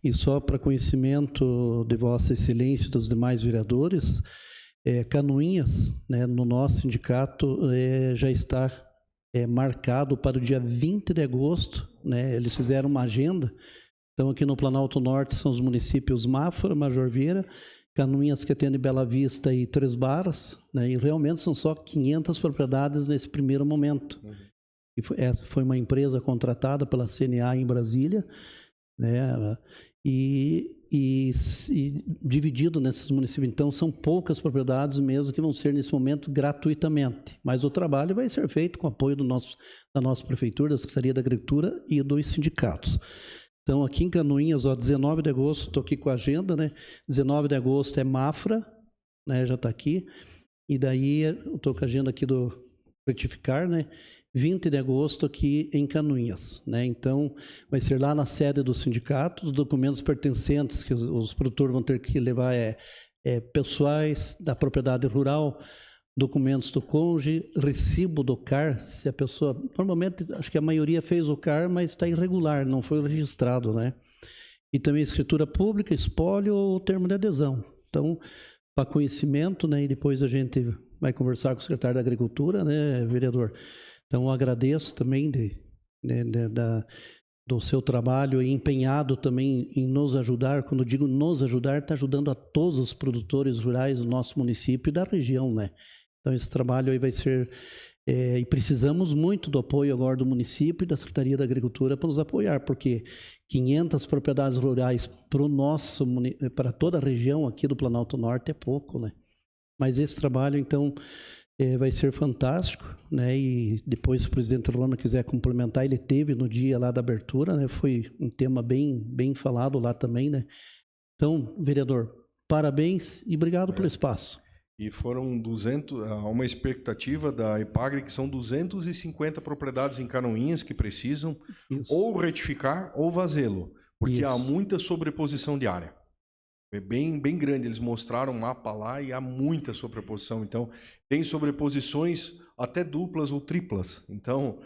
E só para conhecimento de Vossa Excelência e dos demais vereadores, Canoinhas, né, no nosso sindicato, já está marcado para o dia 20 de agosto, né? Eles fizeram uma agenda. Então, aqui no Planalto Norte são os municípios Mafra, Major Vieira, Canoinhas, que atende Bela Vista e Três Barras, né? E realmente são só 500 propriedades nesse primeiro momento. E essa foi uma empresa contratada pela CNA em Brasília, né? E dividido nesses municípios. Então, são poucas propriedades mesmo que vão ser, nesse momento, gratuitamente. Mas o trabalho vai ser feito com apoio da nossa Prefeitura, da Secretaria da Agricultura e dos sindicatos. Então, aqui em Canoinhas, 19 de agosto, estou aqui com a agenda, né? 19 de agosto é Mafra, né? Já está aqui. E daí, eu estou com a agenda aqui do retificar, né? 20 de agosto aqui em Canoinhas, né? Então, vai ser lá na sede do sindicato, os documentos pertencentes que os produtores vão ter que levar pessoais da propriedade rural, documentos do cônjuge, recibo do CAR, se a pessoa... Normalmente, acho que a maioria fez o CAR, mas está irregular, não foi registrado, né? E também escritura pública, espólio ou termo de adesão. Então, para conhecimento, né? E depois a gente vai conversar com o secretário da Agricultura, né, vereador? Então, eu agradeço também do seu trabalho e empenhado também em nos ajudar. Quando digo nos ajudar, está ajudando a todos os produtores rurais do nosso município e da região, né? Então, esse trabalho aí vai ser... e precisamos muito do apoio agora do município e da Secretaria da Agricultura para nos apoiar, porque 500 propriedades rurais para toda a região aqui do Planalto Norte é pouco, né? Mas esse trabalho, então... vai ser fantástico, né? E depois, se o presidente Rona quiser complementar, ele teve no dia lá da abertura, né? Foi um tema bem falado lá também, né? Então, vereador, parabéns e obrigado pelo espaço. E foram 200, há uma expectativa da Epagre que são 250 propriedades em Canoinhas que precisam Isso. ou retificar ou vazê-lo, porque há Isso. muita sobreposição de área. É bem grande, eles mostraram um mapa lá e há muita sobreposição. Então, tem sobreposições até duplas ou triplas. Então,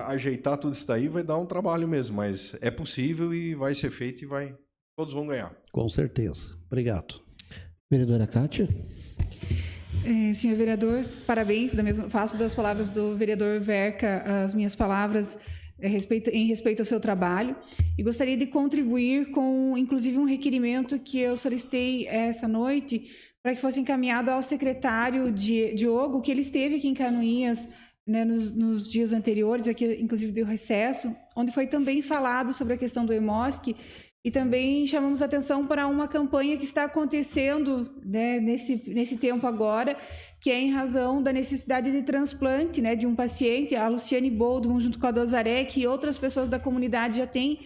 ajeitar tudo isso daí vai dar um trabalho mesmo, mas é possível e vai ser feito e todos vão ganhar. Com certeza. Obrigado. Vereadora Kátia? Senhor vereador, parabéns. Faço das palavras do vereador Verca as minhas palavras em respeito ao seu trabalho. E gostaria de contribuir com, inclusive, um requerimento que eu solicitei essa noite para que fosse encaminhado ao secretário Diogo, que ele esteve aqui em Canoinhas, né, nos dias anteriores, aqui inclusive deu recesso, onde foi também falado sobre a questão do EMOSC. E também chamamos atenção para uma campanha que está acontecendo, né, nesse tempo agora, que é em razão da necessidade de transplante, né, de um paciente, a Luciane Boldman, junto com a Dozarek e outras pessoas da comunidade já têm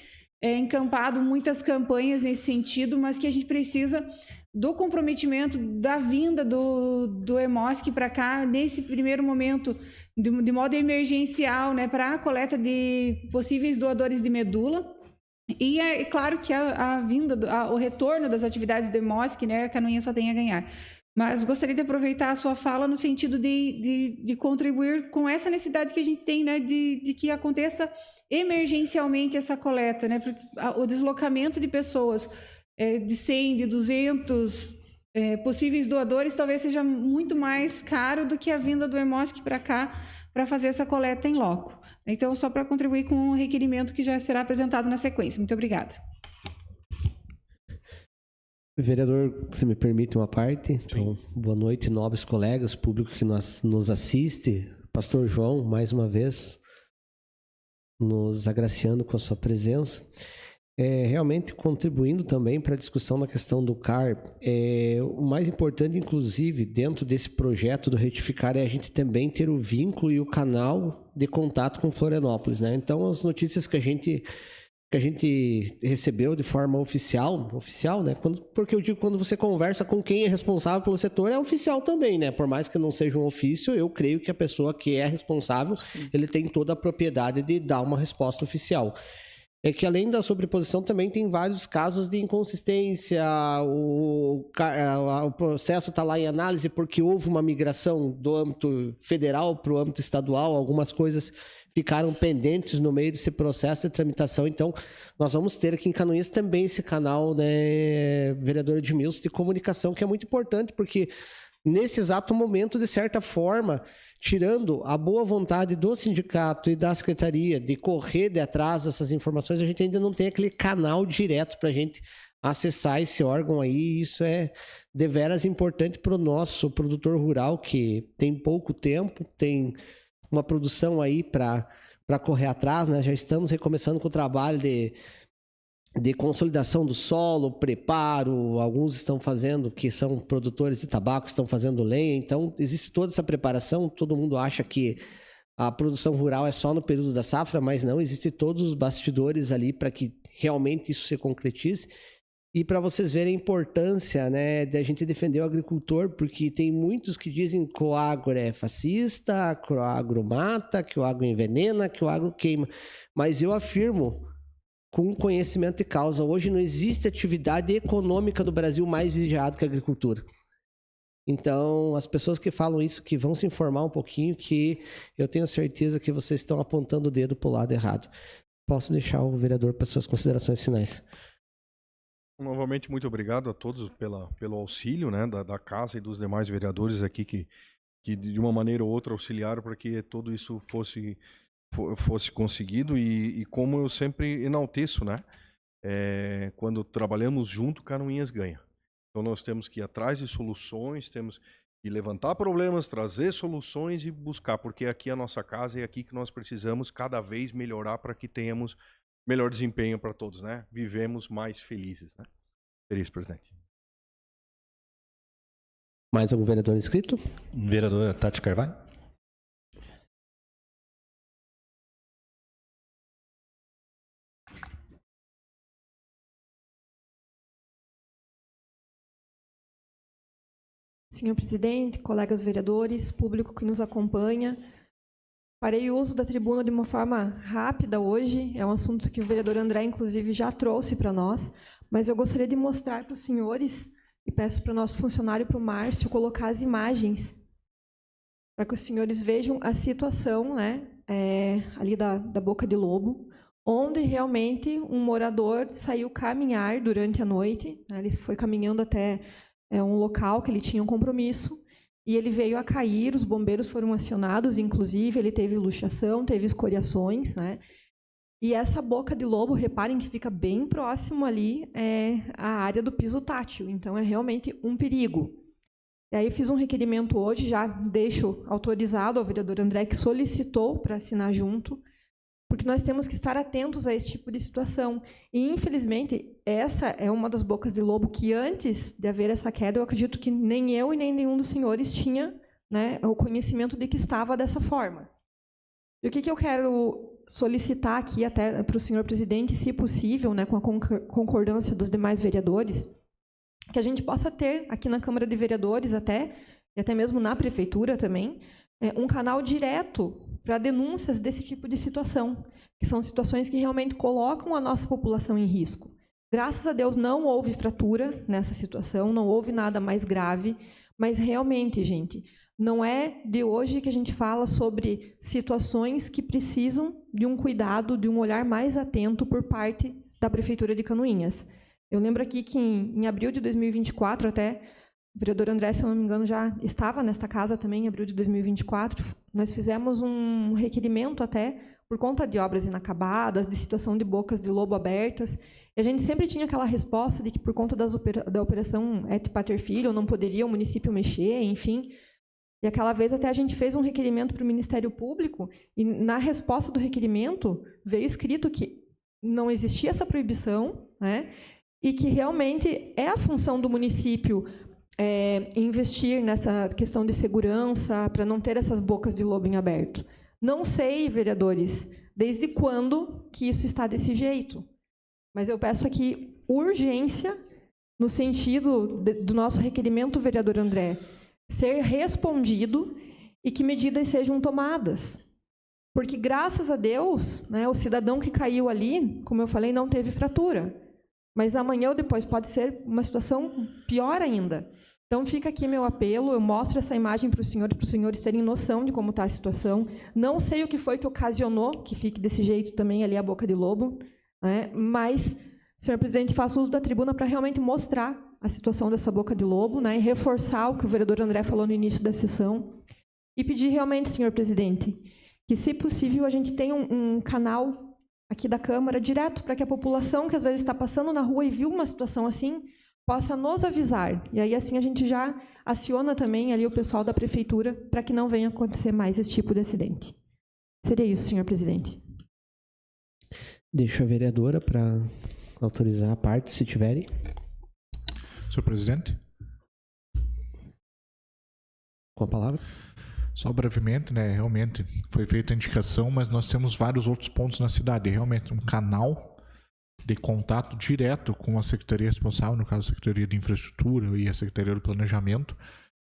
encampado muitas campanhas nesse sentido, mas que a gente precisa do comprometimento da vinda do EMOSC para cá, nesse primeiro momento, de modo emergencial, né, para a coleta de possíveis doadores de medula. E é claro que a vinda, o retorno das atividades do EMOSC, né, a Canoinha só tem a ganhar. Mas gostaria de aproveitar a sua fala no sentido de contribuir com essa necessidade que a gente tem, né, de que aconteça emergencialmente essa coleta, né, porque o deslocamento de pessoas de 100, de 200 possíveis doadores talvez seja muito mais caro do que a vinda do EMOSC para cá para fazer essa coleta em loco. Então, só para contribuir com o requerimento que já será apresentado na sequência. Muito obrigada. Vereador, se me permite uma parte. Então, boa noite, nobres colegas, público que nos assiste. Pastor João, mais uma vez, nos agraciando com a sua presença. Realmente contribuindo também para a discussão da questão do CAR. O mais importante, inclusive, dentro desse projeto do Retificar, é a gente também ter o vínculo e o canal de contato com Florianópolis, né? Então, as notícias que a gente recebeu de forma oficial, né? Porque eu digo, quando você conversa com quem é responsável pelo setor, é oficial também, né? Por mais que não seja um ofício, eu creio que a pessoa que é responsável, ele tem toda a propriedade de dar uma resposta oficial. É que além da sobreposição também tem vários casos de inconsistência, o processo está lá em análise porque houve uma migração do âmbito federal para o âmbito estadual, algumas coisas ficaram pendentes no meio desse processo de tramitação, então nós vamos ter aqui em Canoinhas também esse canal, né, vereador Edmilson, de comunicação, que é muito importante, porque nesse exato momento, de certa forma, tirando a boa vontade do sindicato e da secretaria de correr de atrás dessas informações, a gente ainda não tem aquele canal direto para a gente acessar esse órgão aí, e isso é deveras importante para o nosso produtor rural, que tem pouco tempo, tem uma produção aí para correr atrás, né? Já estamos recomeçando com o trabalho de consolidação do solo, preparo, alguns estão fazendo, que são produtores de tabaco, estão fazendo lenha, então existe toda essa preparação, todo mundo acha que a produção rural é só no período da safra, mas não, existem todos os bastidores ali para que realmente isso se concretize, e para vocês verem a importância, né, de a gente defender o agricultor, porque tem muitos que dizem que o agro é fascista, que o agro mata, que o agro envenena, que o agro queima, mas eu afirmo com conhecimento de causa, hoje não existe atividade econômica do Brasil mais vigiada que a agricultura. Então, as pessoas que falam isso, que vão se informar um pouquinho, que eu tenho certeza que vocês estão apontando o dedo para o lado errado. Posso deixar o vereador para suas considerações finais. Novamente, muito obrigado a todos pelo auxílio, né, da casa e dos demais vereadores aqui que de uma maneira ou outra auxiliaram para que tudo isso fosse conseguido, e como eu sempre enalteço, né, quando trabalhamos junto, Canoinhas ganha. Então nós temos que ir atrás de soluções, temos que levantar problemas, trazer soluções e buscar, porque aqui é a nossa casa e é aqui que nós precisamos cada vez melhorar para que tenhamos melhor desempenho para todos, né? Vivemos mais felizes, né? Seria isso, presidente. Mais algum vereador inscrito? Vereadora Tati Carvalho. Senhor presidente, colegas vereadores, público que nos acompanha, farei uso da tribuna de uma forma rápida hoje. É um assunto que o vereador André, inclusive, já trouxe para nós, mas eu gostaria de mostrar para os senhores, e peço para o nosso funcionário, para o Márcio, colocar as imagens, para que os senhores vejam a situação, né, ali da Boca de Lobo, onde realmente um morador saiu caminhar durante a noite, né, ele foi caminhando até um local que ele tinha um compromisso, e ele veio a cair, os bombeiros foram acionados, inclusive, ele teve luxação, teve escoriações, né? E essa Boca de Lobo, reparem que fica bem próximo ali a área do piso tátil, então é realmente um perigo. E aí fiz um requerimento hoje, já deixo autorizado ao vereador André, que solicitou para assinar junto, porque nós temos que estar atentos a esse tipo de situação. E, infelizmente, essa é uma das bocas de lobo que, antes de haver essa queda, eu acredito que nem eu e nem nenhum dos senhores tinha, né, o conhecimento de que estava dessa forma. E o que eu quero solicitar aqui até para o senhor presidente, se possível, né, com a concordância dos demais vereadores, que a gente possa ter aqui na Câmara de Vereadores e até mesmo na Prefeitura também, um canal direto para denúncias desse tipo de situação, que são situações que realmente colocam a nossa população em risco. Graças a Deus não houve fratura nessa situação, não houve nada mais grave, mas realmente, gente, não é de hoje que a gente fala sobre situações que precisam de um cuidado, de um olhar mais atento por parte da Prefeitura de Canoinhas. Eu lembro aqui que em abril de 2024, até o vereador André, se eu não me engano, já estava nesta casa também, em abril de 2024. Nós fizemos um requerimento até por conta de obras inacabadas, de situação de bocas de lobo abertas. E a gente sempre tinha aquela resposta de que, por conta da operação Et Pater Filho, não poderia o município mexer, enfim. E aquela vez até a gente fez um requerimento para o Ministério Público, e na resposta do requerimento veio escrito que não existia essa proibição, né, e que realmente é a função do município investir nessa questão de segurança para não ter essas bocas de lobo em aberto. Não sei, vereadores, desde quando que isso está desse jeito, mas eu peço aqui urgência no sentido do nosso requerimento, vereador André, ser respondido e que medidas sejam tomadas. Porque, graças a Deus, né, o cidadão que caiu ali, como eu falei, não teve fratura. Mas amanhã ou depois pode ser uma situação pior ainda. Então, fica aqui meu apelo, eu mostro essa imagem para os senhores terem noção de como está a situação. Não sei o que foi que ocasionou que fique desse jeito também ali a Boca de Lobo, né? Mas, senhor presidente, faço uso da tribuna para realmente mostrar a situação dessa Boca de Lobo, né? E reforçar o que o vereador André falou no início da sessão. E pedir realmente, senhor presidente, que, se possível, a gente tenha um canal aqui da Câmara direto para que a população que às vezes está passando na rua e viu uma situação assim possa nos avisar. E aí, assim, a gente já aciona também ali o pessoal da Prefeitura para que não venha acontecer mais esse tipo de acidente. Seria isso, senhor presidente. Deixo a vereadora para autorizar a parte, se tiverem. Senhor presidente? Com a palavra. Só brevemente, né? Realmente foi feita a indicação, mas nós temos vários outros pontos na cidade. Realmente um canal de contato direto com a secretaria responsável, no caso a Secretaria de Infraestrutura e a Secretaria do Planejamento,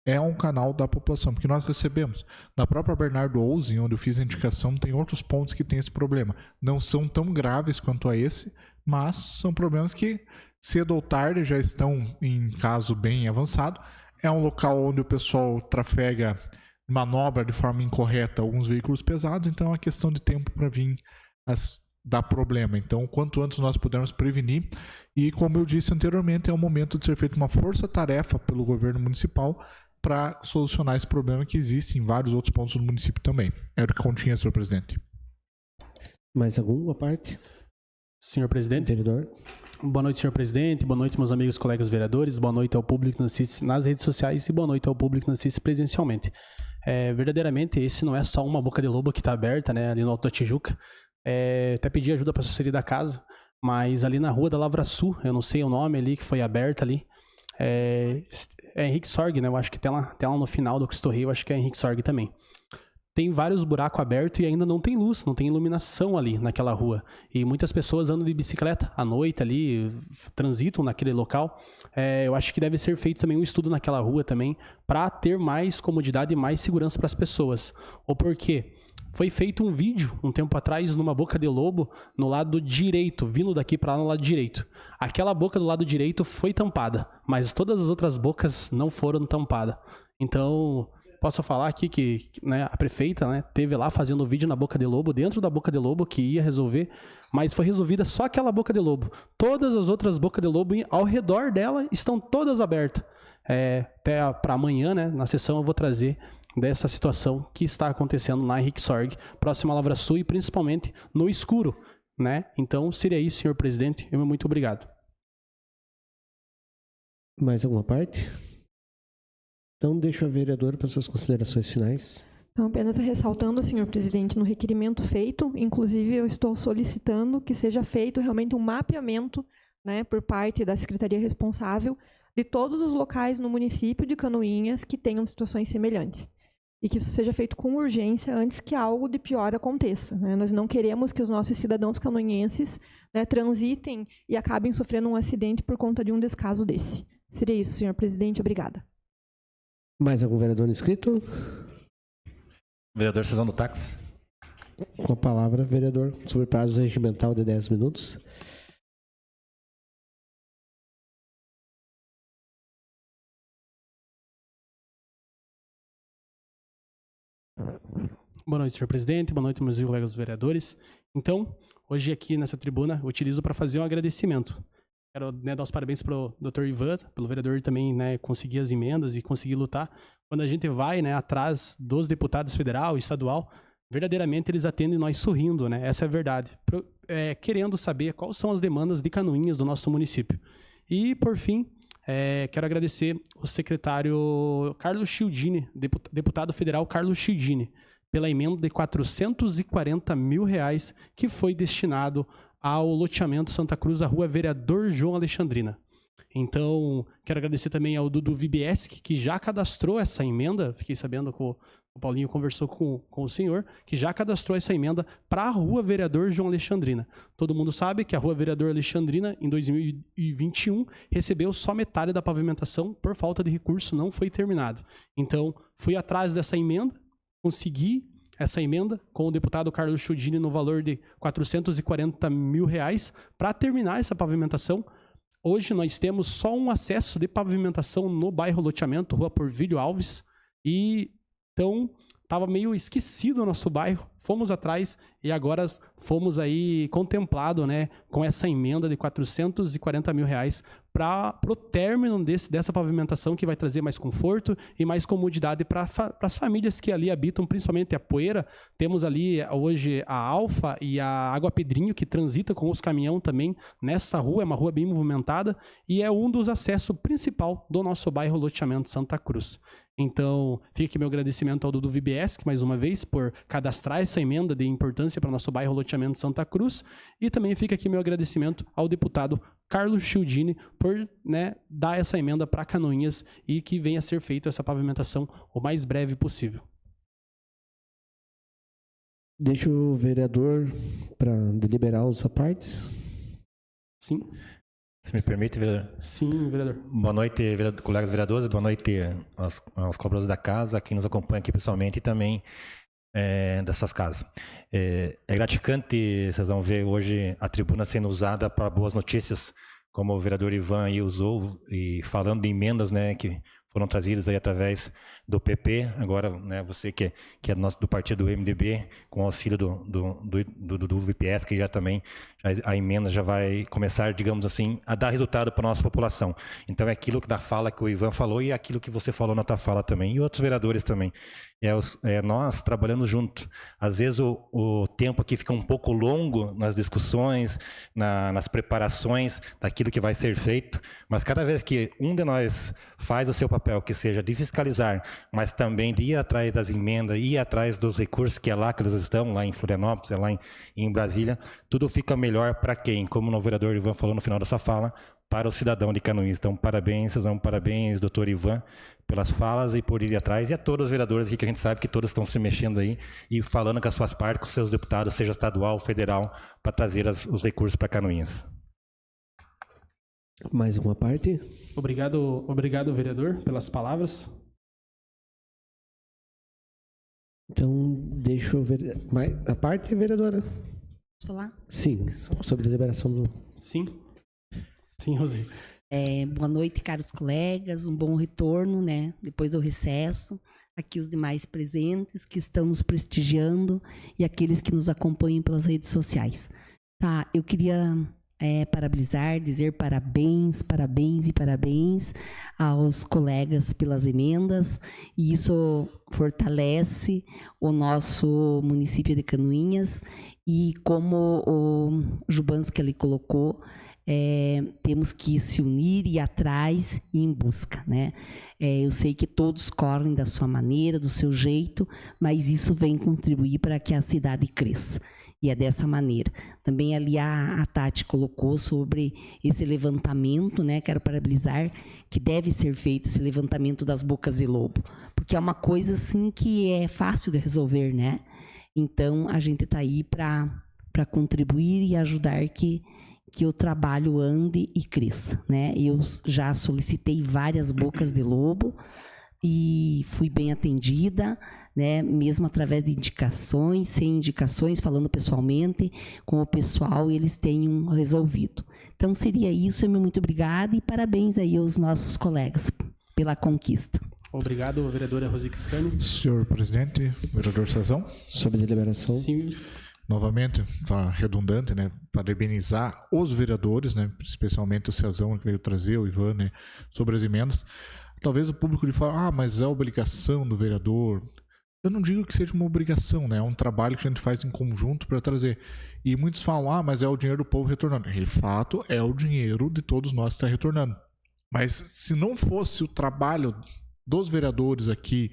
é um canal da população, porque nós recebemos. Na própria Bernardo Ouzi, onde eu fiz a indicação, tem outros pontos que tem esse problema. Não são tão graves quanto a esse, mas são problemas que, cedo ou tarde, já estão em caso bem avançado. É um local onde o pessoal trafega, manobra de forma incorreta alguns veículos pesados, então é uma questão de tempo para vir dar problema. Então, quanto antes nós pudermos prevenir, e como eu disse anteriormente, é o momento de ser feita uma força-tarefa pelo governo municipal para solucionar esse problema que existe em vários outros pontos do município também. Era o que continha, senhor presidente. Mais alguma parte? Senhor presidente. Vereador. Boa noite, senhor presidente. Boa noite, meus amigos, colegas vereadores. Boa noite ao público que nos assiste nas redes sociais e boa noite ao público que nos assiste presencialmente. Verdadeiramente, esse não é só uma boca de lobo que está aberta, né, ali no Alto da Tijuca. Até pedi ajuda para a assessoria da casa, mas ali na rua da Lavra Sul, eu não sei o nome ali, que foi aberta ali, é Henrique Sorg, né? Eu acho que tem lá no final do Cristo Rei, eu acho que é Henrique Sorg também. tem vários buracos abertos e ainda não tem luz, não tem iluminação ali naquela rua. E muitas pessoas andam de bicicleta à noite ali, transitam naquele local. Eu acho que deve ser feito também um estudo naquela rua também, para ter mais comodidade e mais segurança para as pessoas. Ou porque foi feito um vídeo um tempo atrás numa boca de lobo no lado direito, vindo daqui para lá no lado direito. Aquela boca do lado direito foi tampada, mas todas as outras bocas não foram tampadas. Então, posso falar aqui que, né, a prefeita, né, teve lá fazendo vídeo na boca de lobo, dentro da boca de lobo, que ia resolver, mas foi resolvida só aquela boca de lobo. Todas as outras bocas de lobo ao redor dela estão todas abertas. Até para amanhã, né, na sessão, eu vou trazer dessa situação que está acontecendo na Henrique Sorg, próxima à Lavra Sul e principalmente no escuro, né? Então, seria isso, senhor presidente. Muito obrigado. Mais alguma parte? Então, deixo a vereadora para suas considerações finais. Então, apenas ressaltando, senhor presidente, no requerimento feito, inclusive eu estou solicitando que seja feito realmente um mapeamento, né, por parte da secretaria responsável de todos os locais no município de Canoinhas que tenham situações semelhantes. E que isso seja feito com urgência antes que algo de pior aconteça, né? Nós não queremos que os nossos cidadãos canoinhenses, né, transitem e acabem sofrendo um acidente por conta de um descaso desse. Seria isso, senhor presidente. Obrigada. Mais algum vereador inscrito? Vereador Cezão do Táxi. Com a palavra, vereador, sobre prazo regimental de 10 minutos. Boa noite, senhor presidente. Boa noite, meus colegas vereadores. Então, hoje aqui nessa tribuna, eu utilizo para fazer um agradecimento. Quero, né, dar os parabéns para o Dr. Ivan, pelo vereador também, né, conseguir as emendas e conseguir lutar. Quando a gente vai, né, atrás dos deputados federal e estadual, verdadeiramente eles atendem nós sorrindo, né? Essa é a verdade. Querendo saber quais são as demandas de Canoinhas do nosso município. E, por fim, quero agradecer o secretário Carlos Childini, deputado federal Carlos Childini, pela emenda de R$440 mil que foi destinado ao loteamento Santa Cruz, a rua Vereador João Alexandrina. Então, quero agradecer também ao Dudu Vibieski, que já cadastrou essa emenda. Fiquei sabendo que o Paulinho conversou com o senhor, que já cadastrou essa emenda para a rua Vereador João Alexandrina. Todo mundo sabe que a rua Vereador Alexandrina, em 2021, recebeu só metade da pavimentação por falta de recurso, não foi terminado. Então, fui atrás dessa emenda, consegui essa emenda com o deputado Carlos Childini no valor de R$440 mil para terminar essa pavimentação. Hoje nós temos só um acesso de pavimentação no bairro Loteamento, Rua Porvílio Alves, e então estava meio esquecido o nosso bairro. Fomos atrás e agora fomos aí contemplados, né, com essa emenda de R$440 mil para o término dessa pavimentação, que vai trazer mais conforto e mais comodidade para as famílias que ali habitam, principalmente a Poeira. Temos ali hoje a Alfa e a Água Pedrinho, que transita com os caminhões também nessa rua. É uma rua bem movimentada e é um dos acessos principal do nosso bairro Loteamento Santa Cruz. Então, fica aqui meu agradecimento ao Dudu VBS, mais uma vez, por cadastrar essa emenda de importância para o nosso bairro Loteamento Santa Cruz. E também fica aqui meu agradecimento ao deputado Carlos Childini por, né, dar essa emenda para Canoinhas e que venha a ser feita essa pavimentação o mais breve possível. Deixa o vereador para deliberar os apartes. Sim. Se me permite, vereador? Sim, vereador. Boa noite, colegas vereadores. Boa noite aos colaboradores da casa, quem nos acompanha aqui pessoalmente e também dessas casas. É gratificante, vocês vão ver hoje a tribuna sendo usada para boas notícias, como o vereador Ivan aí usou, e falando de emendas, né, que foram trazidas aí através do PP, agora, né, você que é do partido do MDB, com o auxílio do VPS, que já também, a emenda já vai começar, digamos assim, a dar resultado para a nossa população. Então é aquilo da fala que o Ivan falou e aquilo que você falou na tua fala também, e outros vereadores também. Nós trabalhando junto. Às vezes o tempo aqui fica um pouco longo nas discussões, nas preparações daquilo que vai ser feito, mas cada vez que um de nós faz o seu papel, que seja de fiscalizar, mas também de ir atrás das emendas, ir atrás dos recursos, que é lá que eles estão, lá em Florianópolis, é lá em Brasília, tudo fica melhor para quem? Como o vereador Ivan falou no final dessa fala, para o cidadão de Canoinhas. Então, parabéns, Cezão, parabéns, doutor Ivan, pelas falas e por ir atrás, e a todos os vereadores aqui, que a gente sabe que todos estão se mexendo aí e falando com as suas partes, com os seus deputados, seja estadual, federal, para trazer os recursos para Canoinhas. Mais uma parte? Obrigado, vereador, pelas palavras. Então, deixa eu ver. Mais a parte, vereadora? Posso falar? Sim, sobre a deliberação do... Sim, Rosi. Boa noite, caros colegas, um bom retorno, né, depois do recesso. Aqui os demais presentes que estão nos prestigiando e aqueles que nos acompanham pelas redes sociais. Tá, eu queria parabenizar, dizer parabéns aos colegas pelas emendas, e isso fortalece o nosso município de Canoinhas, e como o Jubanski ali colocou, temos que se unir e ir atrás e ir em busca, né? Eu sei que todos correm da sua maneira, do seu jeito, mas isso vem contribuir para que a cidade cresça. E é dessa maneira. Também ali a Tati colocou sobre esse levantamento, né? Quero parabenizar, que deve ser feito esse levantamento das bocas de lobo, porque é uma coisa assim que é fácil de resolver, né? Então a gente está aí para contribuir e ajudar que o trabalho ande e cresça, né? Eu já solicitei várias bocas de lobo e fui bem atendida, né? Mesmo através de indicações, sem indicações, falando pessoalmente com o pessoal, eles tenham resolvido. Então seria isso, muito obrigada e parabéns aí aos nossos colegas pela conquista. Obrigado, vereadora Rosi Cristani. Senhor presidente, vereador Cezão. Sobre a deliberação. Sim. Novamente, tá redundante, né? Parabenizar os vereadores, né? Especialmente o Cezão, que veio trazer, o Ivan, né? Sobre as emendas. Talvez o público lhe fale, mas é obrigação do vereador. Eu não digo que seja uma obrigação, né? É um trabalho que a gente faz em conjunto para trazer. E muitos falam, mas é o dinheiro do povo retornando. De fato, é o dinheiro de todos nós que está retornando. Mas se não fosse o trabalho dos vereadores aqui,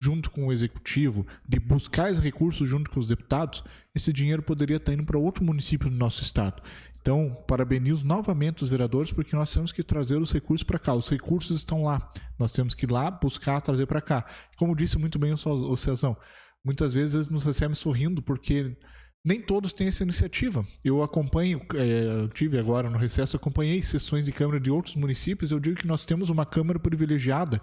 junto com o executivo, de buscar esses recursos junto com os deputados, esse dinheiro poderia estar indo para outro município do nosso estado. Então, parabenizo novamente os vereadores, porque nós temos que trazer os recursos para cá. Os recursos estão lá. Nós temos que ir lá buscar, trazer para cá. Como disse muito bem o Cezão, muitas vezes eles nos recebem sorrindo, porque nem todos têm essa iniciativa. Eu acompanho, tive agora no recesso, acompanhei sessões de Câmara de outros municípios. Eu digo que nós temos uma Câmara privilegiada.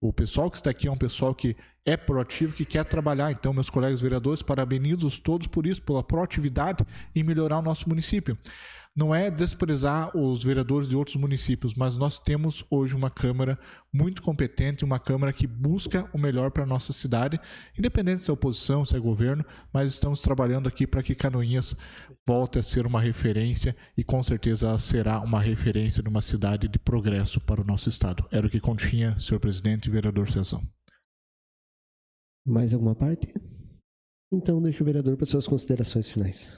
O pessoal que está aqui é um pessoal que é proativo, que quer trabalhar. Então, meus colegas vereadores, parabenizo-os todos por isso, pela proatividade em melhorar o nosso município. Não é desprezar os vereadores de outros municípios, mas nós temos hoje uma Câmara muito competente, uma Câmara que busca o melhor para a nossa cidade, independente se é oposição, se é governo, mas estamos trabalhando aqui para que Canoinhas volte a ser uma referência e com certeza ela será uma referência de uma cidade de progresso para o nosso estado. Era o que continha, senhor presidente e vereador Cezão. Mais alguma parte? Então, deixa o vereador para suas considerações finais.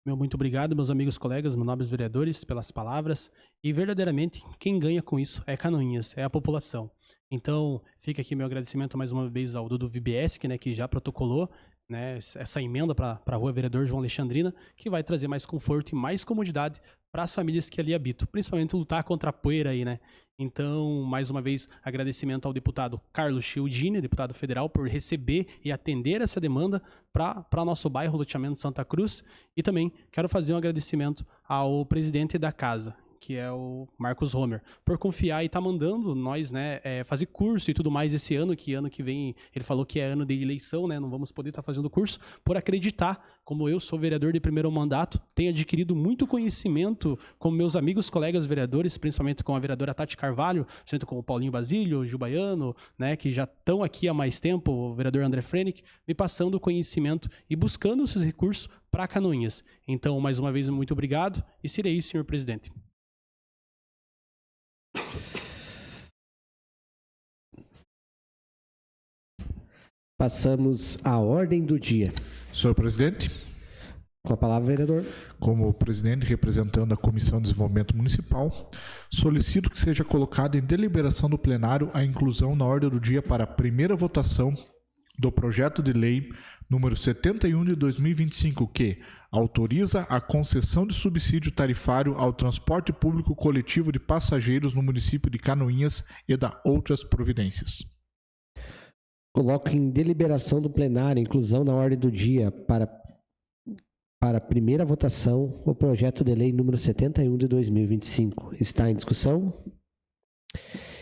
Muito obrigado, meus amigos colegas, meus nobres vereadores, pelas palavras. E verdadeiramente, quem ganha com isso é Canoinhas, é a população. Então, fica aqui meu agradecimento mais uma vez ao Dudu Vibieski, né, que já protocolou, né, essa emenda para a Rua Vereador João Alexandrina, que vai trazer mais conforto e mais comodidade para as famílias que ali habitam, principalmente lutar contra a poeira aí, né? Então, mais uma vez, agradecimento ao deputado Carlos Chiudini, deputado federal, por receber e atender essa demanda para nosso bairro, loteamento Santa Cruz. E também quero fazer um agradecimento ao presidente da casa, que é o Marcos Homer, por confiar e estar mandando nós, né, fazer curso e tudo mais esse ano que vem, ele falou que é ano de eleição, né, não vamos poder estar fazendo curso, por acreditar, como eu sou vereador de primeiro mandato, tenho adquirido muito conhecimento com meus amigos, colegas vereadores, principalmente com a vereadora Tati Carvalho, junto com o Paulinho Basílio, o Gil Baiano, né, que já estão aqui há mais tempo, o vereador André Frenick, me passando conhecimento e buscando esses recursos para Canoinhas. Então, mais uma vez, muito obrigado e serei isso, senhor presidente. Passamos à ordem do dia. Senhor presidente. Com a palavra, vereador. Como presidente representando a Comissão de Desenvolvimento Municipal, solicito que seja colocada em deliberação do plenário a inclusão na ordem do dia para a primeira votação do projeto de lei número 71 de 2025, que autoriza a concessão de subsídio tarifário ao transporte público coletivo de passageiros no município de Canoinhas e da outras providências. Coloco em deliberação do plenário, inclusão na ordem do dia para primeira votação, o projeto de lei número 71 de 2025. Está em discussão?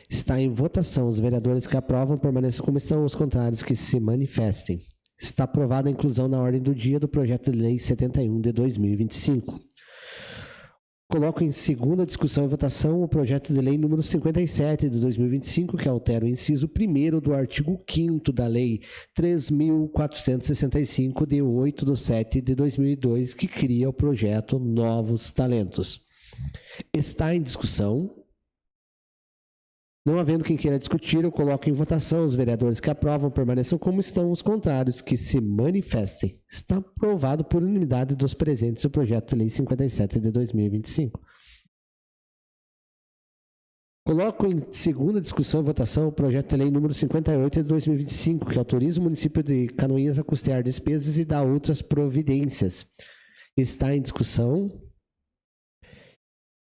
Está em votação. Os vereadores que aprovam permaneçam como estão, os contrários que se manifestem. Está aprovada a inclusão na ordem do dia do projeto de lei 71 de 2025. Coloco em segunda discussão e votação o projeto de lei número 57 de 2025, que altera o inciso 1º do artigo 5º da lei 3.465, de 8/7/2002, que cria o projeto Novos Talentos. Está em discussão? Não havendo quem queira discutir, eu coloco em votação. Os vereadores que aprovam permaneçam como estão, os contrários que se manifestem. Está aprovado por unanimidade dos presentes o projeto de lei 57 de 2025. Coloco em segunda discussão e votação o projeto de lei número 58 de 2025, que autoriza o município de Canoinhas a custear despesas e dar outras providências. Está em discussão?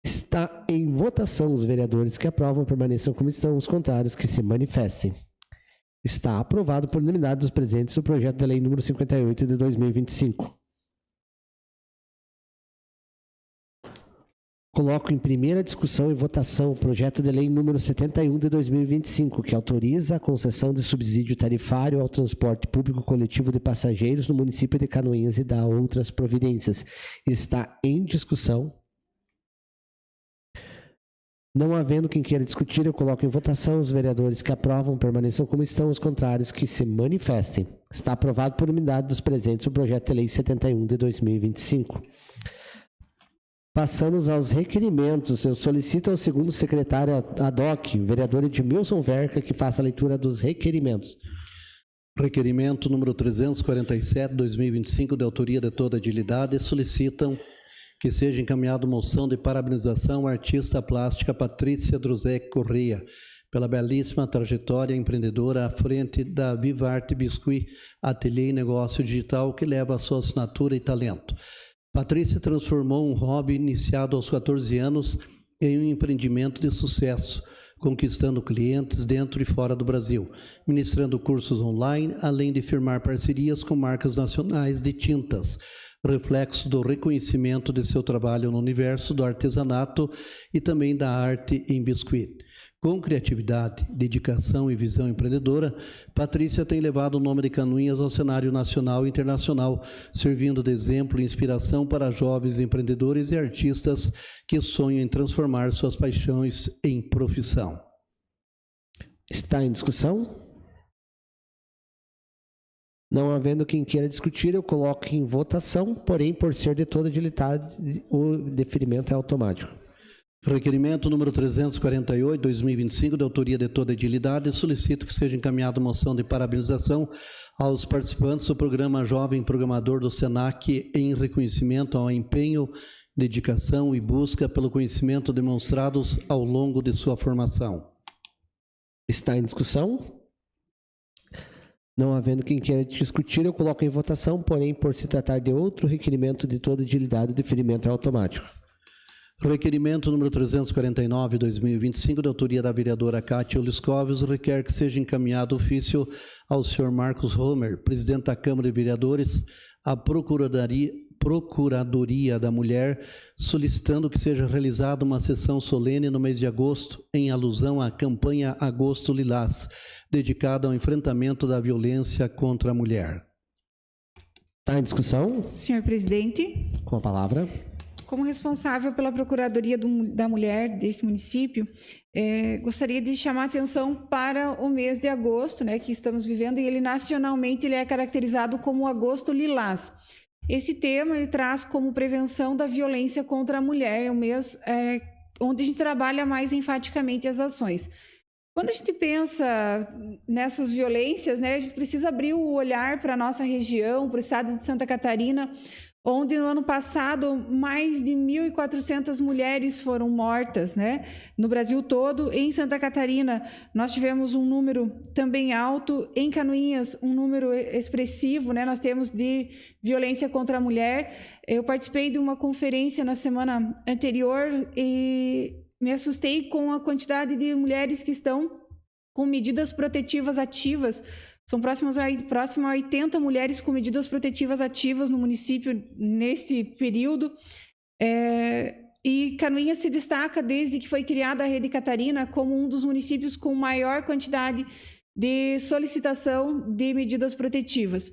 Está em votação. Os vereadores que aprovam permaneçam como estão, os contrários que se manifestem. Está aprovado por unanimidade dos presentes o projeto de lei número 58 de 2025. Coloco em primeira discussão e votação o projeto de lei número 71 de 2025, que autoriza a concessão de subsídio tarifário ao transporte público coletivo de passageiros no município de Canoinhas e dá outras providências. Está em discussão. Não havendo quem queira discutir, eu coloco em votação. Os vereadores que aprovam permaneçam como estão, os contrários que se manifestem. Está aprovado por unanimidade dos presentes o projeto de lei 71 de 2025. Passamos aos requerimentos. Eu solicito ao segundo secretário ad hoc, vereador Edmilson Verca, que faça a leitura dos requerimentos. Requerimento número 347, 2025, de autoria de toda a edilidade, solicitam que seja encaminhada moção de parabenização à artista plástica Patrícia Druzek Correia, pela belíssima trajetória empreendedora à frente da Vivarte Biscuit, ateliê e negócio digital que leva a sua assinatura e talento. Patrícia transformou um hobby iniciado aos 14 anos em um empreendimento de sucesso, conquistando clientes dentro e fora do Brasil, ministrando cursos online, além de firmar parcerias com marcas nacionais de tintas, reflexo do reconhecimento de seu trabalho no universo do artesanato e também da arte em biscuit. Com criatividade, dedicação e visão empreendedora, Patrícia tem levado o nome de Canoinhas ao cenário nacional e internacional, servindo de exemplo e inspiração para jovens empreendedores e artistas que sonham em transformar suas paixões em profissão. Está em discussão? Não havendo quem queira discutir, eu coloco em votação, porém, por ser de toda agilidade, o deferimento é automático. Requerimento número 348, 2025, de autoria de toda a edilidade, solicito que seja encaminhada moção de parabenização aos participantes do programa Jovem Programador do SENAC em reconhecimento ao empenho, dedicação e busca pelo conhecimento demonstrados ao longo de sua formação. Está em discussão? Não havendo quem queira discutir, eu coloco em votação, porém, por se tratar de outro requerimento de toda agilidade, o deferimento é automático. Requerimento número 349, 2025, de autoria da vereadora Cátia Oliscoves, requer que seja encaminhado ofício ao senhor Marcos Homer, presidente da Câmara de Vereadores, à Procuradoria da Mulher, solicitando que seja realizada uma sessão solene no mês de agosto, em alusão à campanha Agosto Lilás, dedicada ao enfrentamento da violência contra a mulher. Está em discussão? Senhor presidente. Com a palavra. Como responsável pela Procuradoria da Mulher desse município, gostaria de chamar a atenção para o mês de agosto, né, que estamos vivendo, e ele nacionalmente ele é caracterizado como Agosto Lilás. Esse tema ele traz como prevenção da violência contra a mulher, é um mês onde a gente trabalha mais enfaticamente as ações. Quando a gente pensa nessas violências, né, a gente precisa abrir o olhar para a nossa região, para o estado de Santa Catarina, onde no ano passado mais de 1.400 mulheres foram mortas, né? No Brasil todo. Em Santa Catarina, nós tivemos um número também alto. Em Canoinhas, um número expressivo, né? Nós temos de violência contra a mulher. Eu participei de uma conferência na semana anterior e me assustei com a quantidade de mulheres que estão com medidas protetivas ativas. São próximo a 80 mulheres com medidas protetivas ativas no município neste período. E Canoinhas se destaca, desde que foi criada a Rede Catarina, como um dos municípios com maior quantidade de solicitação de medidas protetivas.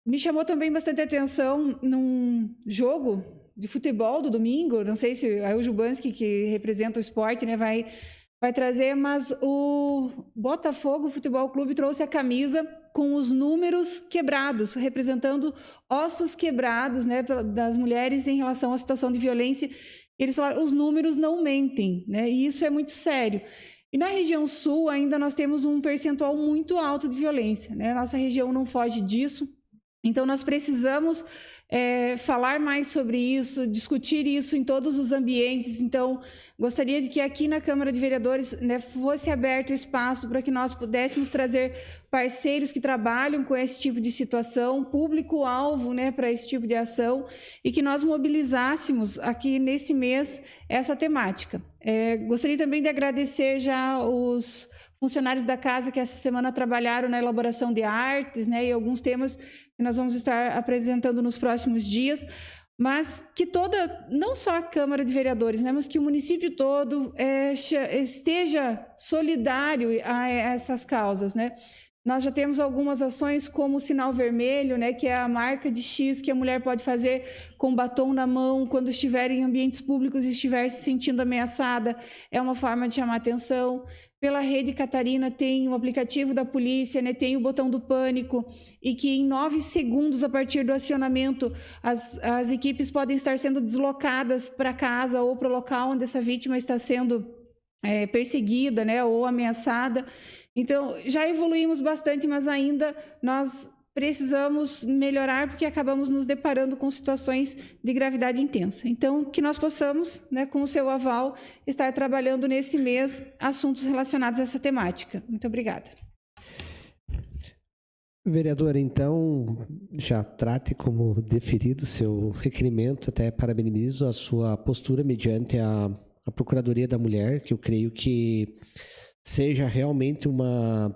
Me chamou também bastante atenção num jogo de futebol do domingo, não sei se é o Jubanski, que representa o esporte, né, vai trazer, mas o Botafogo Futebol Clube trouxe a camisa com os números quebrados, representando ossos quebrados, né, das mulheres em relação à situação de violência. Eles falaram, os números não mentem, né, e isso é muito sério. E na região sul ainda nós temos um percentual muito alto de violência, né, nossa região não foge disso, então nós precisamos falar mais sobre isso, discutir isso em todos os ambientes. Então, gostaria de que aqui na Câmara de Vereadores, né, fosse aberto espaço para que nós pudéssemos trazer parceiros que trabalham com esse tipo de situação, público-alvo, né, para esse tipo de ação, e que nós mobilizássemos aqui nesse mês essa temática. Gostaria também de agradecer já os funcionários da casa que essa semana trabalharam na elaboração de artes, né, e alguns temas que nós vamos estar apresentando nos próximos dias, mas que não só a Câmara de Vereadores, né, mas que o município todo esteja solidário a essas causas, né. Nós já temos algumas ações como o sinal vermelho, né, que é a marca de X que a mulher pode fazer com batom na mão quando estiver em ambientes públicos e estiver se sentindo ameaçada. É uma forma de chamar atenção. Pela Rede Catarina tem o aplicativo da polícia, né, tem o botão do pânico, e que em 9 segundos, a partir do acionamento, as equipes podem estar sendo deslocadas para casa ou para o local onde essa vítima está sendo perseguida, né, ou ameaçada. Então, já evoluímos bastante, mas ainda nós precisamos melhorar, porque acabamos nos deparando com situações de gravidade intensa. Então, que nós possamos, né, com o seu aval, estar trabalhando nesse mês assuntos relacionados a essa temática. Muito obrigada. Vereadora, então, já trate como deferido o seu requerimento, até parabenizo a sua postura mediante a Procuradoria da Mulher, que eu creio que seja realmente uma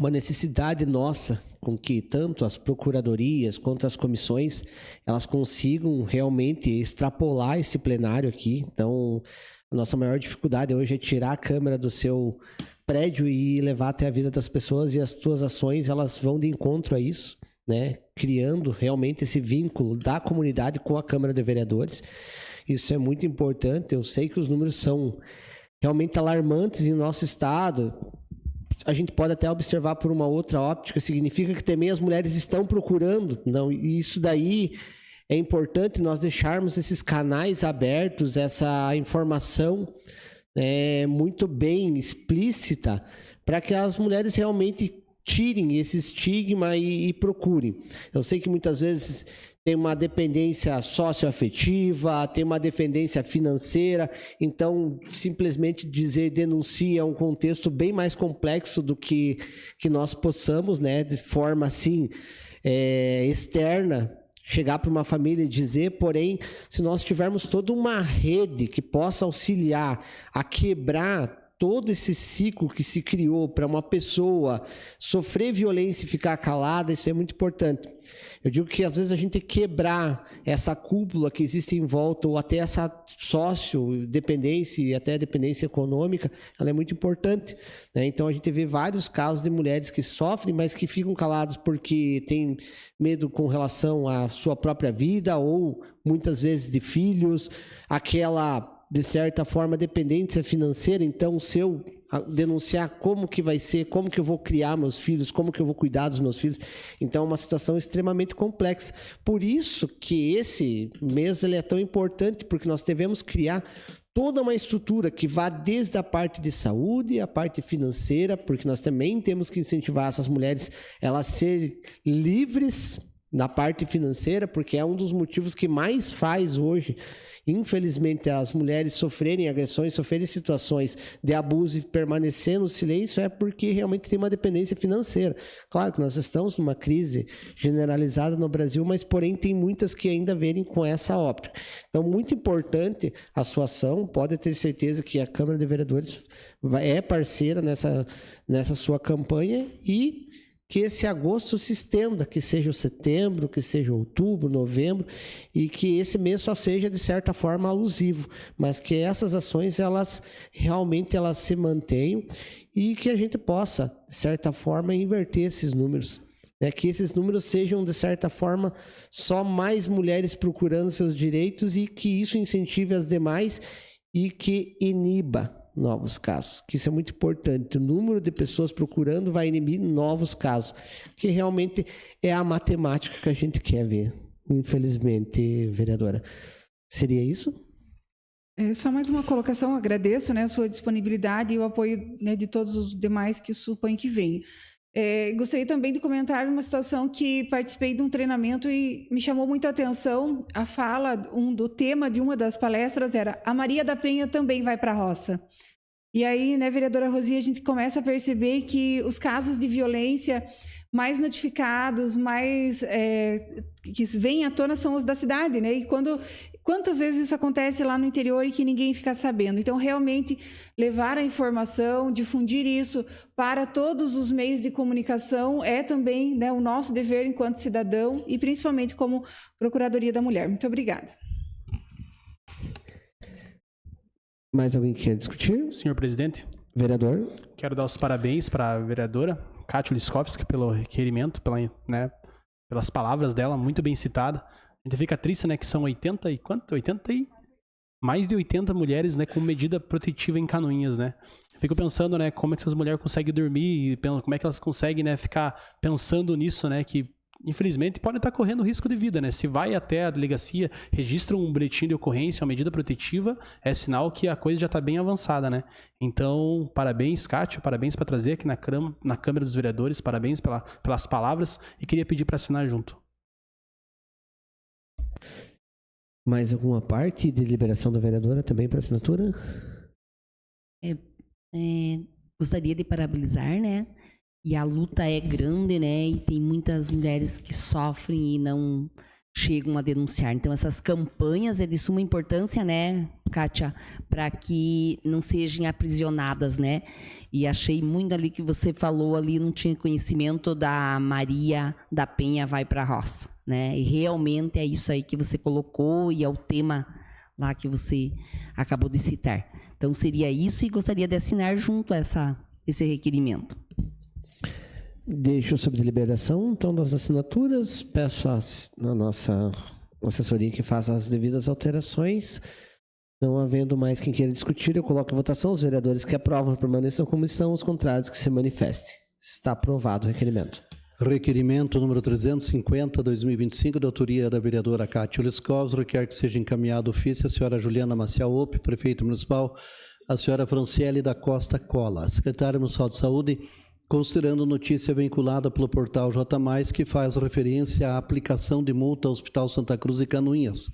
necessidade nossa, com que tanto as procuradorias quanto as comissões, elas consigam realmente extrapolar esse plenário aqui. Então, a nossa maior dificuldade hoje é tirar a câmera do seu prédio e levar até a vida das pessoas, e as tuas ações, elas vão de encontro a isso, né? Criando realmente esse vínculo da comunidade com a Câmara de Vereadores. Isso é muito importante. Eu sei que os números são realmente alarmantes em nosso estado. A gente pode até observar por uma outra óptica, significa que também as mulheres estão procurando. Não, e isso daí é importante nós deixarmos esses canais abertos, essa informação muito bem explícita, para que as mulheres realmente tirem esse estigma e procurem. Eu sei que muitas vezes tem uma dependência socioafetiva, tem uma dependência financeira, então simplesmente dizer denuncia é um contexto bem mais complexo do que nós possamos, né, de forma assim externa, chegar para uma família e dizer. Porém, se nós tivermos toda uma rede que possa auxiliar a quebrar todo esse ciclo que se criou para uma pessoa sofrer violência e ficar calada, isso é muito importante. Eu digo que às vezes a gente tem que quebrar essa cúpula que existe em volta, ou até essa sócio-dependência e até a dependência econômica, ela é muito importante, né? Então a gente vê vários casos de mulheres que sofrem, mas que ficam caladas porque têm medo com relação à sua própria vida, ou muitas vezes de filhos, aquela, de certa forma, dependência financeira. Então, se eu denunciar, como que vai ser, como que eu vou criar meus filhos, como que eu vou cuidar dos meus filhos. Então, é uma situação extremamente complexa. Por isso que esse mês ele é tão importante, porque nós devemos criar toda uma estrutura que vá desde a parte de saúde, a parte financeira, porque nós também temos que incentivar essas mulheres, elas serem livres na parte financeira, porque é um dos motivos que mais faz hoje, infelizmente, as mulheres sofrerem agressões, sofrerem situações de abuso e permanecer no silêncio, é porque realmente tem uma dependência financeira. Claro que nós estamos numa crise generalizada no Brasil, mas porém tem muitas que ainda verem com essa óptica. Então, muito importante a sua ação, pode ter certeza que a Câmara de Vereadores é parceira nessa sua campanha e que esse agosto se estenda, que seja o setembro, que seja outubro, novembro, e que esse mês só seja, de certa forma, alusivo, mas que essas ações, elas realmente se mantenham e que a gente possa, de certa forma, inverter esses números. Que esses números sejam, de certa forma, só mais mulheres procurando seus direitos e que isso incentive as demais e que iniba novos casos, que isso é muito importante. O número de pessoas procurando vai inibir novos casos, que realmente é a matemática que a gente quer ver, infelizmente, vereadora. Seria isso? Só mais uma colocação, agradeço, né, a sua disponibilidade e o apoio, né, de todos os demais que suponho que venham. Gostaria também de comentar uma situação que participei de um treinamento e me chamou muito a atenção a fala, do tema de uma das palestras era a Maria da Penha também vai para a roça. E aí, né, vereadora Rosi, a gente começa a perceber que os casos de violência mais notificados, que vêm à tona são os da cidade, né? E quantas vezes isso acontece lá no interior e que ninguém fica sabendo? Então, realmente, levar a informação, difundir isso para todos os meios de comunicação é também, né, o nosso dever enquanto cidadão e principalmente como Procuradoria da Mulher. Muito obrigada. Mais alguém quer discutir? Senhor presidente. Vereador. Quero dar os parabéns para a vereadora Kátia Liskowski pelo requerimento, pelas palavras dela, muito bem citada. A gente fica triste, né, que são 80 e quanto? 80 e mais de 80 mulheres, né, com medida protetiva em Canoinhas, né? Fico pensando, né, como é que essas mulheres conseguem dormir, como é que elas conseguem, né, ficar pensando nisso, né, que infelizmente podem estar correndo risco de vida, né? Se vai até a delegacia, registra um boletim de ocorrência, uma medida protetiva, é sinal que a coisa já está bem avançada, né? Então, parabéns, Kátia, parabéns para trazer aqui na Câmara dos Vereadores, parabéns pelas palavras e queria pedir para assinar junto. Mais alguma parte de liberação da vereadora também para assinatura? Gostaria de parabenizar, né? E a luta é grande, né? E tem muitas mulheres que sofrem e não chegam a denunciar. Então, essas campanhas é de suma importância, né, Kátia? Para que não sejam aprisionadas, né? E achei muito ali que você falou ali, não tinha conhecimento da Maria da Penha vai para a roça, né? E realmente é isso aí que você colocou e é o tema lá que você acabou de citar. Então, seria isso e gostaria de assinar junto esse requerimento. Deixo sobre deliberação, então, das assinaturas. Peço à nossa assessoria que faça as devidas alterações. Não havendo mais quem queira discutir, eu coloco em votação. Os vereadores que aprovam permaneçam como estão, os contrários que se manifestem. Está aprovado o requerimento. Requerimento número 350/2025, da autoria da vereadora Kátia Liskowski, requer que seja encaminhado ofício à senhora Juliana Maciel Ope, prefeita municipal, à senhora Franciele da Costa Cola, secretária municipal de saúde, considerando notícia vinculada pelo portal J+, que faz referência à aplicação de multa ao Hospital Santa Cruz e Canoinhas.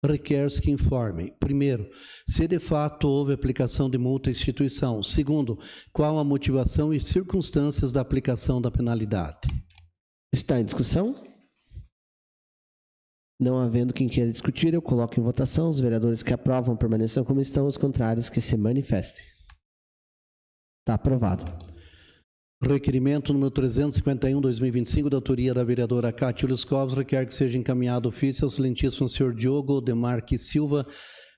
Requer-se que informe, primeiro, se de fato houve aplicação de multa à instituição. Segundo, qual a motivação e circunstâncias da aplicação da penalidade. Está em discussão? Não havendo quem queira discutir, eu coloco em votação. Os vereadores que aprovam permaneçam como estão, os contrários que se manifestem. Está aprovado. Requerimento número 351/2025, da autoria da vereadora Kátia Liskowski, requer que seja encaminhado ofício ao excelentíssimo senhor Diogo Demarque Silva,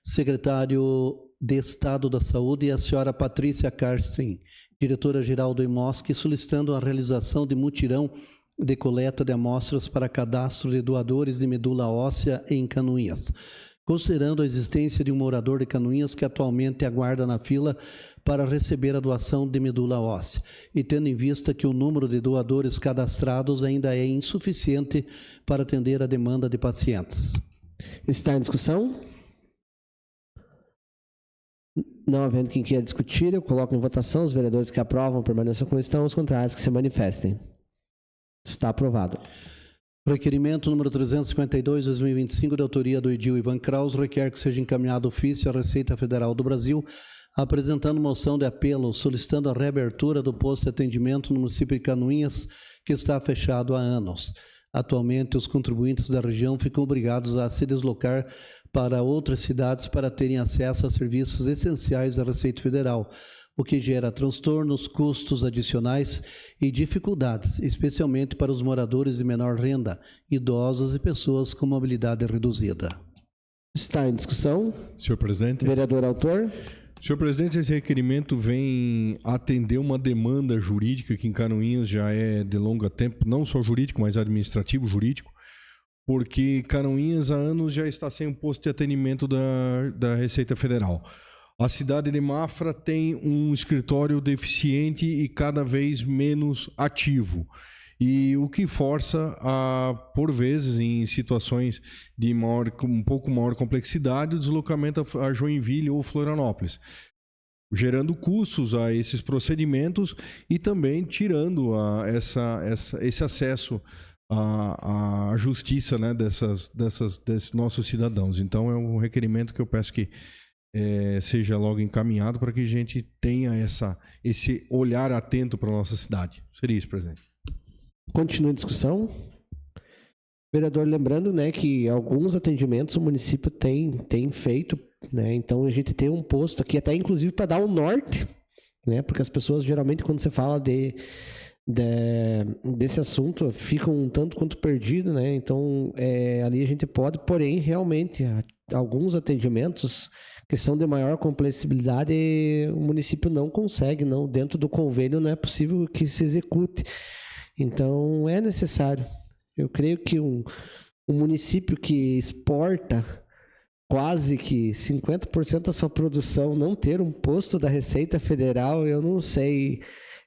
secretário de Estado da Saúde, e à senhora Patrícia Karsten, diretora-geral do IMOSC, solicitando a realização de mutirão de coleta de amostras para cadastro de doadores de medula óssea em Canoinhas, considerando a existência de um morador de Canoinhas que atualmente aguarda na fila para receber a doação de medula óssea, e tendo em vista que o número de doadores cadastrados ainda é insuficiente para atender a demanda de pacientes. Está em discussão? Não havendo quem queira discutir, eu coloco em votação. Os vereadores que aprovam permaneçam como estão, os contrários que se manifestem. Está aprovado. Requerimento número 352/2025, de autoria do Edil Ivan Kraus, requer que seja encaminhado ofício à Receita Federal do Brasil, apresentando moção de apelo, solicitando a reabertura do posto de atendimento no município de Canoinhas, que está fechado há anos. Atualmente, os contribuintes da região ficam obrigados a se deslocar para outras cidades para terem acesso a serviços essenciais da Receita Federal, o que gera transtornos, custos adicionais e dificuldades, especialmente para os moradores de menor renda, idosos e pessoas com mobilidade reduzida. Está em discussão. Senhor presidente. Vereador autor. Senhor presidente, esse requerimento vem atender uma demanda jurídica que em Canoinhas já é de longo tempo, não só jurídico, mas administrativo, jurídico, porque Canoinhas há anos já está sem um posto de atendimento da Receita Federal. A cidade de Mafra tem um escritório deficiente e cada vez menos ativo. E o que força, por vezes, em situações de um pouco maior complexidade, o deslocamento a Joinville ou Florianópolis, gerando custos a esses procedimentos e também tirando esse acesso à justiça, né, desses nossos cidadãos. Então, é um requerimento que eu peço que seja logo encaminhado para que a gente tenha esse olhar atento para a nossa cidade. Seria isso, presidente. Continua a discussão. Vereador, lembrando, né, que alguns atendimentos o município tem feito, né, então a gente tem um posto aqui, até inclusive para dar o norte, né, porque as pessoas geralmente quando você fala desse assunto ficam um tanto quanto perdido, né, então ali a gente pode, porém realmente alguns atendimentos que são de maior complexidade o município não consegue, não, dentro do convênio não é possível que se execute. Então, é necessário. Eu creio que um município que exporta quase que 50% da sua produção não ter um posto da Receita Federal, eu não sei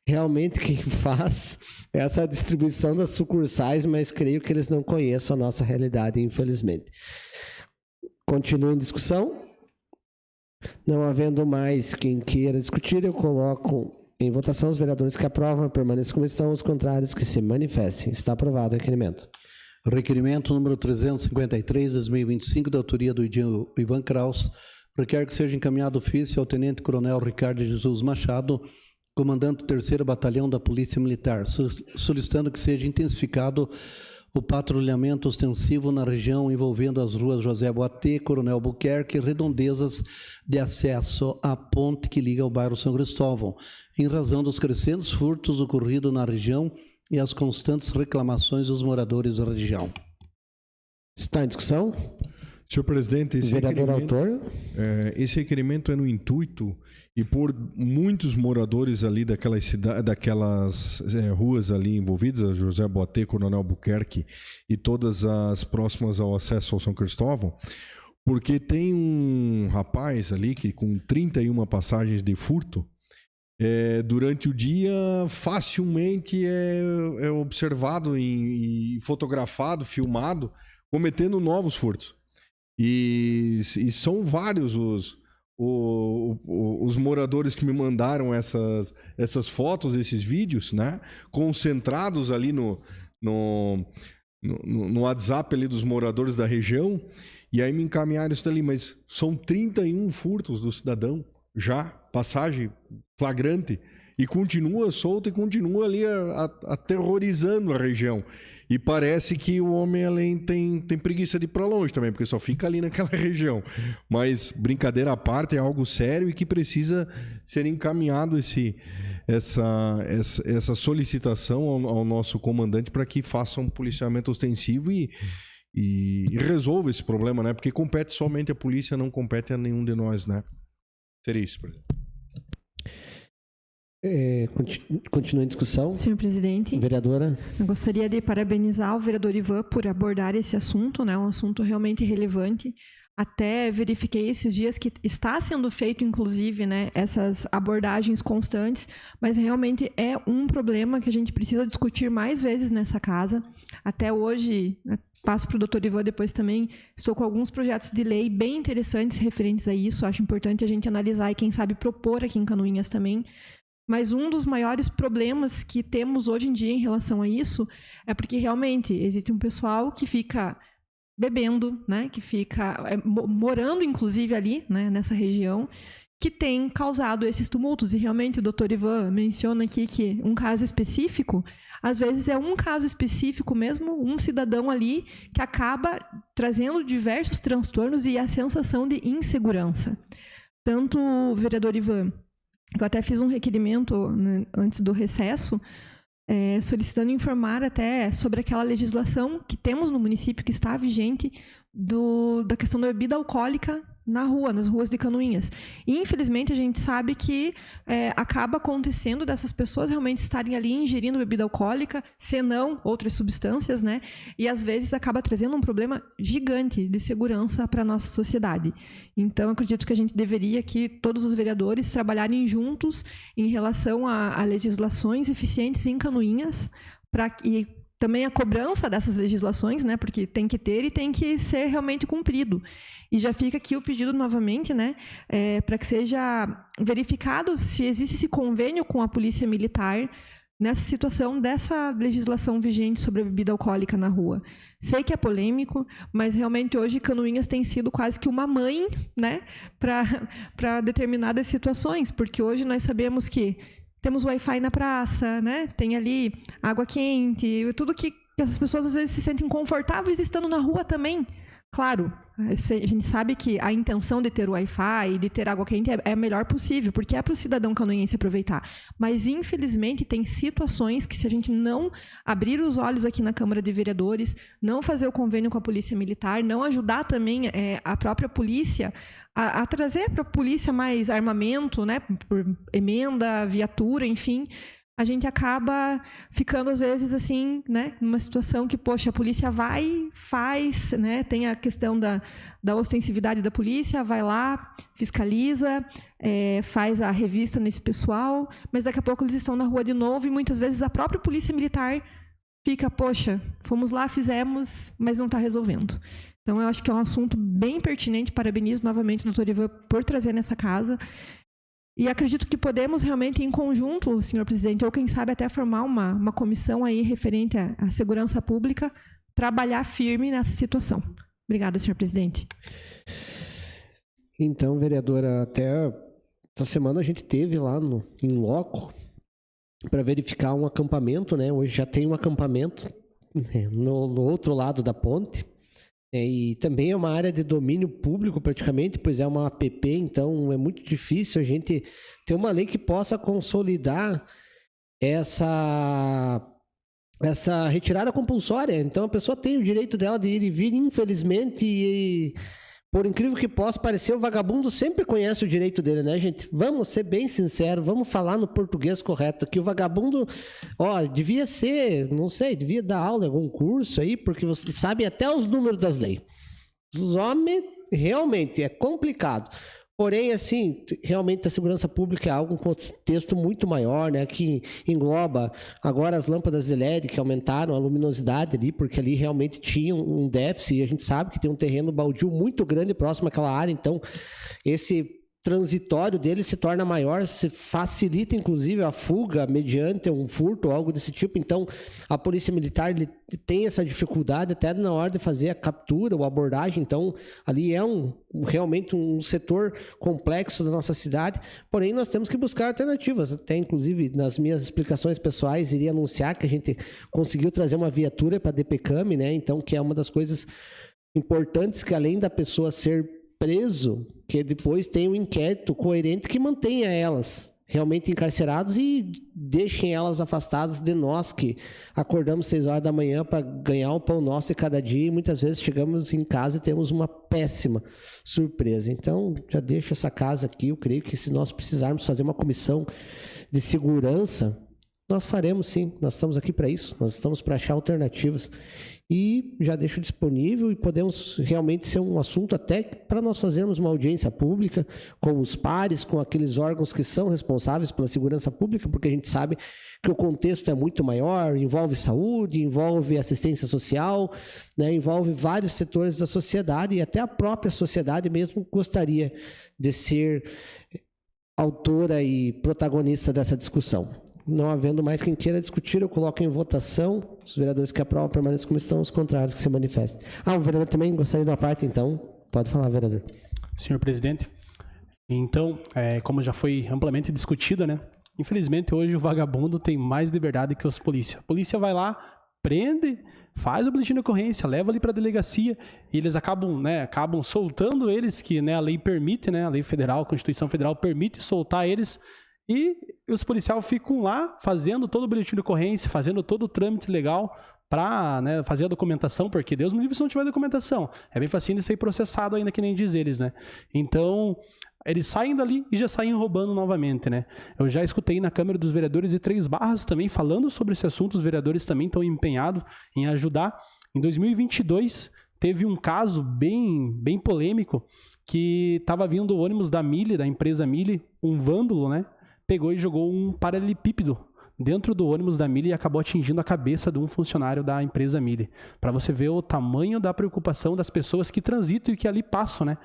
realmente quem faz essa distribuição das sucursais, mas creio que eles não conhecem a nossa realidade, infelizmente. Continua em discussão. Não havendo mais quem queira discutir, eu coloco em votação os vereadores que aprovam, permaneçam como estão, os contrários que se manifestem. Está aprovado o requerimento. Requerimento número 353/2025, da autoria do Ivan Kraus, requer que seja encaminhado ofício ao Tenente-Coronel Ricardo Jesus Machado, comandante do 3º Batalhão da Polícia Militar, solicitando que seja intensificado o patrulhamento ostensivo na região envolvendo as ruas José Boatê, Coronel Buquerque e redondezas de acesso à ponte que liga ao bairro São Cristóvão, em razão dos crescentes furtos ocorridos na região e as constantes reclamações dos moradores da região. Está em discussão? Senhor presidente, esse requerimento é no intuito e por muitos moradores ali daquelas ruas ali envolvidas, José Boatê, Coronel Buquerque e todas as próximas ao acesso ao São Cristóvão, porque tem um rapaz ali que com 31 passagens de furto, durante o dia facilmente é observado e fotografado, filmado, cometendo novos furtos. E são vários os moradores que me mandaram essas fotos, esses vídeos, né? Concentrados ali no WhatsApp ali dos moradores da região, e aí me encaminharam isso dali, mas são 31 furtos do cidadão, já, passagem flagrante, e continua solto e continua ali aterrorizando a região. E parece que o homem além tem preguiça de ir para longe também, porque só fica ali naquela região. Mas, brincadeira à parte, é algo sério e que precisa ser encaminhado essa solicitação ao nosso comandante para que faça um policiamento ostensivo e resolva esse problema, né? Porque compete somente a polícia, não compete a nenhum de nós, né? Seria isso, presidente. Continua em discussão. Senhor presidente. Vereadora. Eu gostaria de parabenizar o vereador Ivan por abordar esse assunto, né? Um assunto realmente relevante. Até verifiquei esses dias que está sendo feito, inclusive, né, essas abordagens constantes, mas realmente é um problema que a gente precisa discutir mais vezes nessa casa. Até hoje, passo para o doutor Ivan depois também, estou com alguns projetos de lei bem interessantes referentes a isso. Acho importante a gente analisar e, quem sabe, propor aqui em Canoinhas também. Mas um dos maiores problemas que temos hoje em dia em relação a isso é porque realmente existe um pessoal que fica bebendo, né, que fica morando, inclusive, ali, né, nessa região, que tem causado esses tumultos. E realmente o doutor Ivan menciona aqui que um caso específico, às vezes é um caso específico mesmo, um cidadão ali que acaba trazendo diversos transtornos e a sensação de insegurança. Tanto o vereador Ivan, eu até fiz um requerimento, né, antes do recesso, solicitando informar até sobre aquela legislação que temos no município que está vigente da questão da bebida alcoólica nas ruas de Canoinhas. E, infelizmente, a gente sabe que acaba acontecendo dessas pessoas realmente estarem ali ingerindo bebida alcoólica, se não outras substâncias, né? E, às vezes, acaba trazendo um problema gigante de segurança para a nossa sociedade. Então, acredito que a gente deveria aqui, todos os vereadores, trabalharem juntos em relação a legislações eficientes em Canoinhas, e também a cobrança dessas legislações, né, porque tem que ter e tem que ser realmente cumprido. E já fica aqui o pedido novamente, né, para que seja verificado se existe esse convênio com a Polícia Militar nessa situação dessa legislação vigente sobre a bebida alcoólica na rua. Sei que é polêmico, mas realmente hoje Canoinhas tem sido quase que uma mãe, né, para determinadas situações, porque hoje nós sabemos que temos Wi-Fi na praça, né? Tem ali água quente, tudo que as pessoas às vezes se sentem confortáveis estando na rua também. Claro, a gente sabe que a intenção de ter Wi-Fi e de ter água quente é a melhor possível, porque é para o cidadão canoinhense aproveitar. Mas, infelizmente, tem situações que, se a gente não abrir os olhos aqui na Câmara de Vereadores, não fazer o convênio com a Polícia Militar, não ajudar também a própria polícia a trazer para a polícia mais armamento, né, por emenda, viatura, enfim, a gente acaba ficando, às vezes, assim, né, numa situação que, poxa, a polícia vai, faz, né, tem a questão da ostensividade da polícia, vai lá, fiscaliza, faz a revista nesse pessoal, mas daqui a pouco eles estão na rua de novo e muitas vezes a própria polícia militar fica, poxa, fomos lá, fizemos, mas não está resolvendo. Então, eu acho que é um assunto bem pertinente. Parabenizo novamente o doutor Ivan por trazer nessa casa. E acredito que podemos realmente, em conjunto, senhor presidente, ou quem sabe até formar uma comissão aí referente à segurança pública, trabalhar firme nessa situação. Obrigada, senhor presidente. Então, vereadora, até essa semana a gente teve lá em loco para verificar um acampamento, né? Hoje já tem um acampamento, né, no outro lado da ponte. E também é uma área de domínio público praticamente, pois é uma APP, então é muito difícil a gente ter uma lei que possa consolidar essa retirada compulsória. Então a pessoa tem o direito dela de ir e vir, infelizmente, e por incrível que possa parecer, o vagabundo sempre conhece o direito dele, né, gente? Vamos ser bem sinceros, vamos falar no português correto, que o vagabundo, devia ser, não sei, devia dar aula em algum curso aí, porque você sabe até os números das leis. Os homens, realmente, é complicado. Porém, assim, realmente a segurança pública é algo, um contexto muito maior, né, que engloba agora as lâmpadas LED que aumentaram a luminosidade ali, porque ali realmente tinha um déficit, e a gente sabe que tem um terreno baldio muito grande próximo àquela área, então esse transitório dele se torna maior, se facilita inclusive a fuga mediante um furto ou algo desse tipo. Então a polícia militar ele tem essa dificuldade até na hora de fazer a captura ou abordagem. Então ali é realmente um setor complexo da nossa cidade, porém nós temos que buscar alternativas. Até inclusive nas minhas explicações pessoais iria anunciar que a gente conseguiu trazer uma viatura para a DPCAM, né? Então, que é uma das coisas importantes, que além da pessoa ser preso, que depois tem um inquérito coerente que mantenha elas realmente encarceradas e deixem elas afastadas de nós que acordamos 6 horas da manhã para ganhar o pão nosso de cada dia, e muitas vezes chegamos em casa e temos uma péssima surpresa. Então, já deixo essa casa aqui. Eu creio que se nós precisarmos fazer uma comissão de segurança, nós faremos sim, nós estamos aqui para isso, nós estamos para achar alternativas. E já deixo disponível, e podemos realmente ser um assunto até para nós fazermos uma audiência pública com os pares, com aqueles órgãos que são responsáveis pela segurança pública, porque a gente sabe que o contexto é muito maior, envolve saúde, envolve assistência social, né, envolve vários setores da sociedade, e até a própria sociedade mesmo gostaria de ser autora e protagonista dessa discussão. Não havendo mais quem queira discutir, eu coloco em votação. Os vereadores que aprovam permaneçam como estão, os contrários que se manifestem. O vereador também gostaria de uma parte, então. Pode falar, vereador. Senhor presidente, então, como já foi amplamente discutido, né? Infelizmente, hoje o vagabundo tem mais liberdade que os polícia. A polícia vai lá, prende, faz o boletim de ocorrência, leva ali para a delegacia e eles acabam soltando eles, que, né, a lei permite, né, a lei federal, a Constituição Federal permite soltar eles, e os policiais ficam lá fazendo todo o boletim de ocorrência, fazendo todo o trâmite legal para, né, fazer a documentação, porque Deus me livre se não tiver documentação. É bem facinho de ser processado ainda, que nem diz eles, né? Então, eles saem dali e já saem roubando novamente, né? Eu já escutei na Câmara dos Vereadores de Três Barras também falando sobre esse assunto, os vereadores também estão empenhados em ajudar. Em 2022, teve um caso bem polêmico, que estava vindo o ônibus da Mille, da empresa Mille, um vândalo, né? Pegou e jogou um paralelepípedo dentro do ônibus da Mille e acabou atingindo a cabeça de um funcionário da empresa Mille. Para você ver o tamanho da preocupação das pessoas que transitam e que ali passam, né?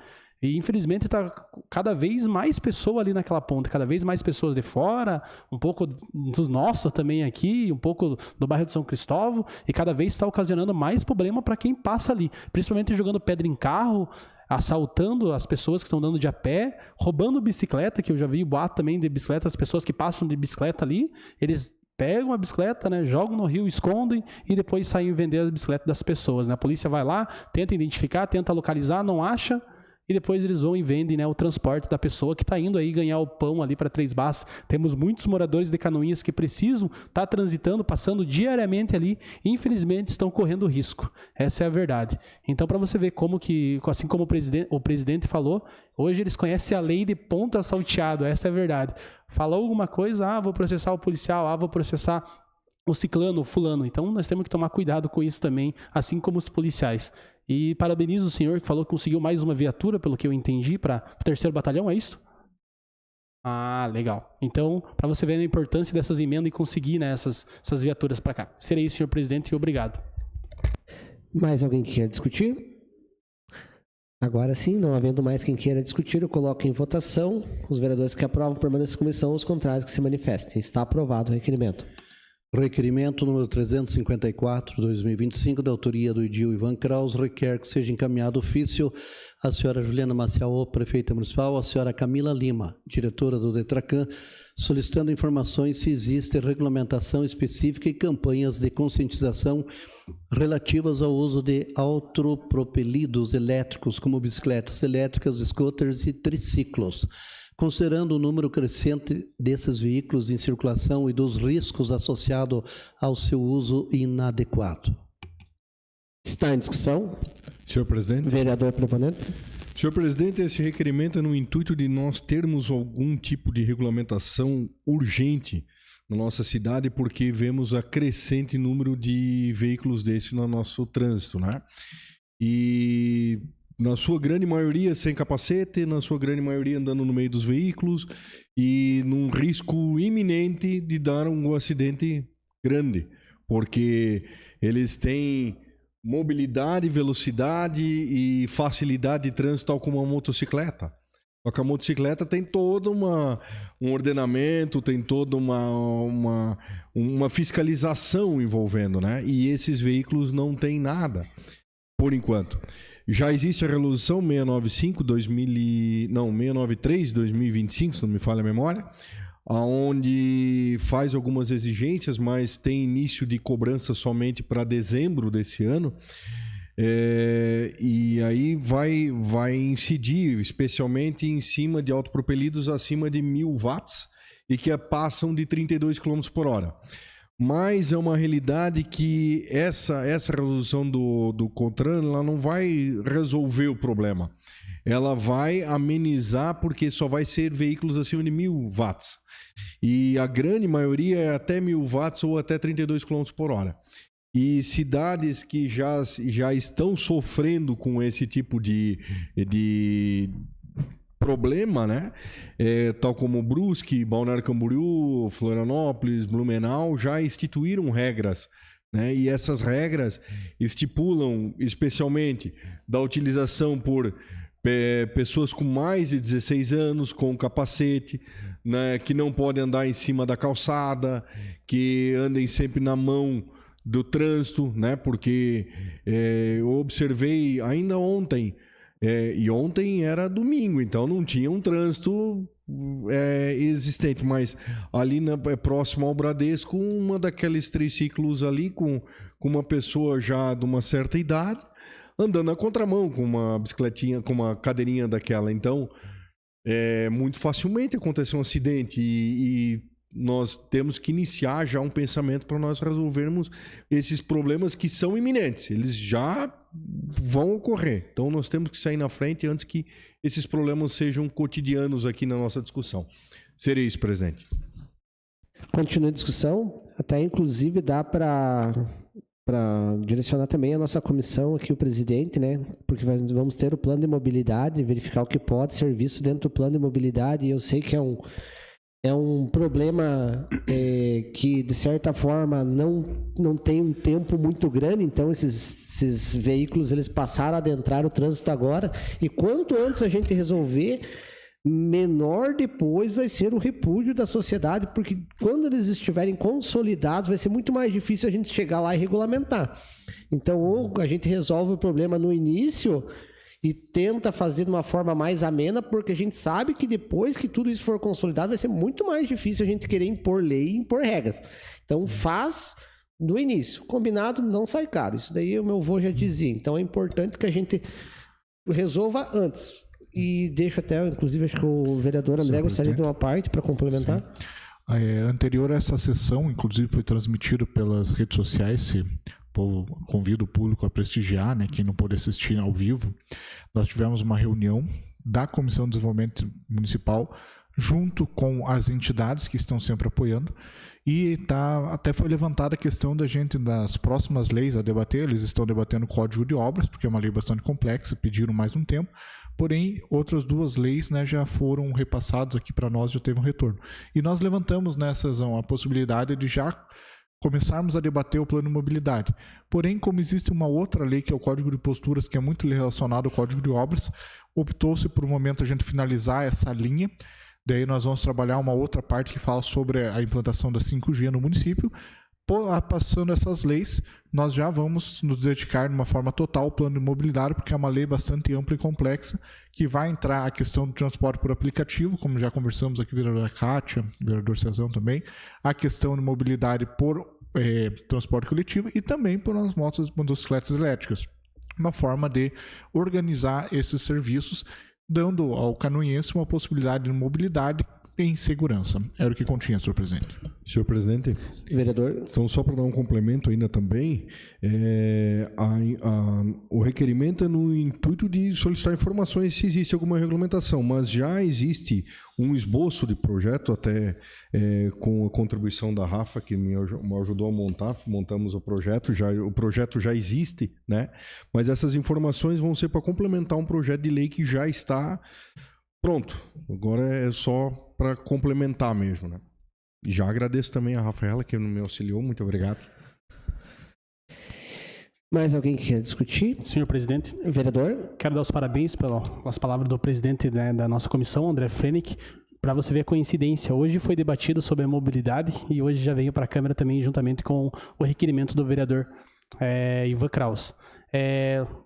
E infelizmente está cada vez mais pessoas ali naquela ponta, cada vez mais pessoas de fora, um pouco dos nossos também aqui, um pouco do bairro de São Cristóvão, e cada vez está ocasionando mais problema para quem passa ali, principalmente jogando pedra em carro, assaltando as pessoas que estão andando de a pé, roubando bicicleta, que eu já vi boato também de bicicleta, as pessoas que passam de bicicleta ali, eles pegam a bicicleta, né, jogam no rio, escondem e depois saem vender a bicicleta das pessoas, né? A polícia vai lá, tenta identificar, tenta localizar, não acha, e depois eles vão e vendem, né, o transporte da pessoa que está indo aí ganhar o pão ali para Três Barras. Temos muitos moradores de Canoinhas que precisam estar transitando, passando diariamente ali, e infelizmente estão correndo risco. Essa é a verdade. Então, para você ver como que, assim como o presidente falou, hoje eles conhecem a lei de ponta salteado, essa é a verdade. Falou alguma coisa, vou processar o policial, vou processar o ciclano, o fulano. Então, nós temos que tomar cuidado com isso também, assim como os policiais. E parabenizo o senhor que falou que conseguiu mais uma viatura, pelo que eu entendi, para o 3º Batalhão, é isso? Legal. Então, para você ver a importância dessas emendas e conseguir, né, essas viaturas para cá. Serei isso, senhor presidente, e obrigado. Mais alguém que quer discutir? Agora sim, não havendo mais quem queira discutir, eu coloco em votação. Os vereadores que aprovam permanecem como estão, os contrários que se manifestem. Está aprovado o requerimento. Requerimento número 354/2025, da autoria do Edil Ivan Kraus, requer que seja encaminhado ofício à senhora Juliana Maciel, prefeita municipal, à senhora Camila Lima, diretora do Detracan, solicitando informações se existe regulamentação específica e campanhas de conscientização relativas ao uso de autopropelidos elétricos, como bicicletas elétricas, scooters e triciclos. Considerando o número crescente desses veículos em circulação e dos riscos associados ao seu uso inadequado. Está em discussão. Senhor presidente. Vereador proponente. Senhor presidente, esse requerimento é no intuito de nós termos algum tipo de regulamentação urgente na nossa cidade, porque vemos a crescente número de veículos desse no nosso trânsito, né? E na sua grande maioria sem capacete, na sua grande maioria andando no meio dos veículos e num risco iminente de dar um acidente grande, porque eles têm mobilidade, velocidade e facilidade de trânsito tal como uma motocicleta. Só que a motocicleta tem todo um ordenamento, tem toda uma fiscalização envolvendo, né? E esses veículos não têm nada, por enquanto. Já existe a resolução 693/2025, se não me falha a memória, onde faz algumas exigências, mas tem início de cobrança somente para dezembro desse ano. E aí vai incidir especialmente em cima de autopropelidos acima de 1.000 watts e que passam de 32 km por hora. Mas é uma realidade que essa resolução do CONTRAN ela não vai resolver o problema. Ela vai amenizar porque só vai ser veículos acima de 1.000 watts. E a grande maioria é até 1.000 watts ou até 32 km por hora. E cidades que já estão sofrendo com esse tipo de problema, né? Tal como Brusque, Balneário Camboriú, Florianópolis, Blumenau, já instituíram regras, né? E essas regras estipulam especialmente da utilização por pessoas com mais de 16 anos, com capacete, né, que não podem andar em cima da calçada, que andem sempre na mão do trânsito, né, porque eu observei ainda ontem, e ontem era domingo, então não tinha um trânsito existente, mas ali próximo ao Bradesco, uma daqueles triciclos ali com uma pessoa já de uma certa idade, andando na contramão com uma bicicletinha, com uma cadeirinha daquela. Então, muito facilmente aconteceu um acidente e nós temos que iniciar já um pensamento para nós resolvermos esses problemas que são iminentes. Eles já vão ocorrer. Então, nós temos que sair na frente antes que esses problemas sejam cotidianos aqui na nossa discussão. Seria isso, presidente. Continua a discussão. Até, inclusive, dá para direcionar também a nossa comissão aqui, o presidente, né? Porque vamos ter o plano de mobilidade, verificar o que pode ser visto dentro do plano de mobilidade. E eu sei que é um problema que, de certa forma, não tem um tempo muito grande. Então, esses veículos, eles passaram a adentrar o trânsito agora. E quanto antes a gente resolver, menor depois vai ser o repúdio da sociedade, porque quando eles estiverem consolidados, vai ser muito mais difícil a gente chegar lá e regulamentar. Então, ou a gente resolve o problema no início e tenta fazer de uma forma mais amena, porque a gente sabe que depois que tudo isso for consolidado, vai ser muito mais difícil a gente querer impor lei e impor regras. Então, faz no início. Combinado, não sai caro. Isso daí o meu avô já dizia. Então, é importante que a gente resolva antes. E deixo até, inclusive, acho que o vereador André gostaria de uma parte para complementar. Anterior a essa sessão, inclusive, foi transmitido pelas redes sociais, convido o público a prestigiar, né, quem não pôde assistir ao vivo. Nós tivemos uma reunião da Comissão de Desenvolvimento Municipal junto com as entidades que estão sempre apoiando, e até foi levantada a questão da gente, das próximas leis a debater. Eles estão debatendo o Código de Obras, porque é uma lei bastante complexa, pediram mais um tempo, porém outras duas leis, né, já foram repassadas aqui para nós, já teve um retorno. E nós levantamos nessa sessão a possibilidade de já começarmos a debater o plano de mobilidade. Porém, como existe uma outra lei, que é o Código de Posturas, que é muito relacionado ao Código de Obras, optou-se por um momento a gente finalizar essa linha. Daí nós vamos trabalhar uma outra parte que fala sobre a implantação da 5G no município. Passando essas leis, nós já vamos nos dedicar de uma forma total ao plano de mobilidade, porque é uma lei bastante ampla e complexa, que vai entrar a questão do transporte por aplicativo, como já conversamos aqui, vereadora Kátia, vereador Cezão também, a questão de mobilidade por transporte coletivo e também por as motocicletas elétricas. Uma forma de organizar esses serviços, dando ao canoense uma possibilidade de mobilidade em segurança. Era o que continha, senhor presidente. Senhor presidente, vereador. Então, só para dar um complemento ainda também, o requerimento é no intuito de solicitar informações se existe alguma regulamentação, mas já existe um esboço de projeto, até com a contribuição da Rafa, que me ajudou a montar. Montamos o projeto já existe, né? Mas essas informações vão ser para complementar um projeto de lei que já está pronto. Agora é só para complementar mesmo, né? E já agradeço também a Rafaela, que me auxiliou. Muito obrigado. Mais alguém que quer discutir? Senhor presidente. Vereador. Quero dar os parabéns pelas palavras do presidente, né, da nossa comissão, André Frenick. Para você ver a coincidência, hoje foi debatido sobre a mobilidade e hoje já veio para a Câmara também, juntamente com o requerimento do vereador Ivan Kraus.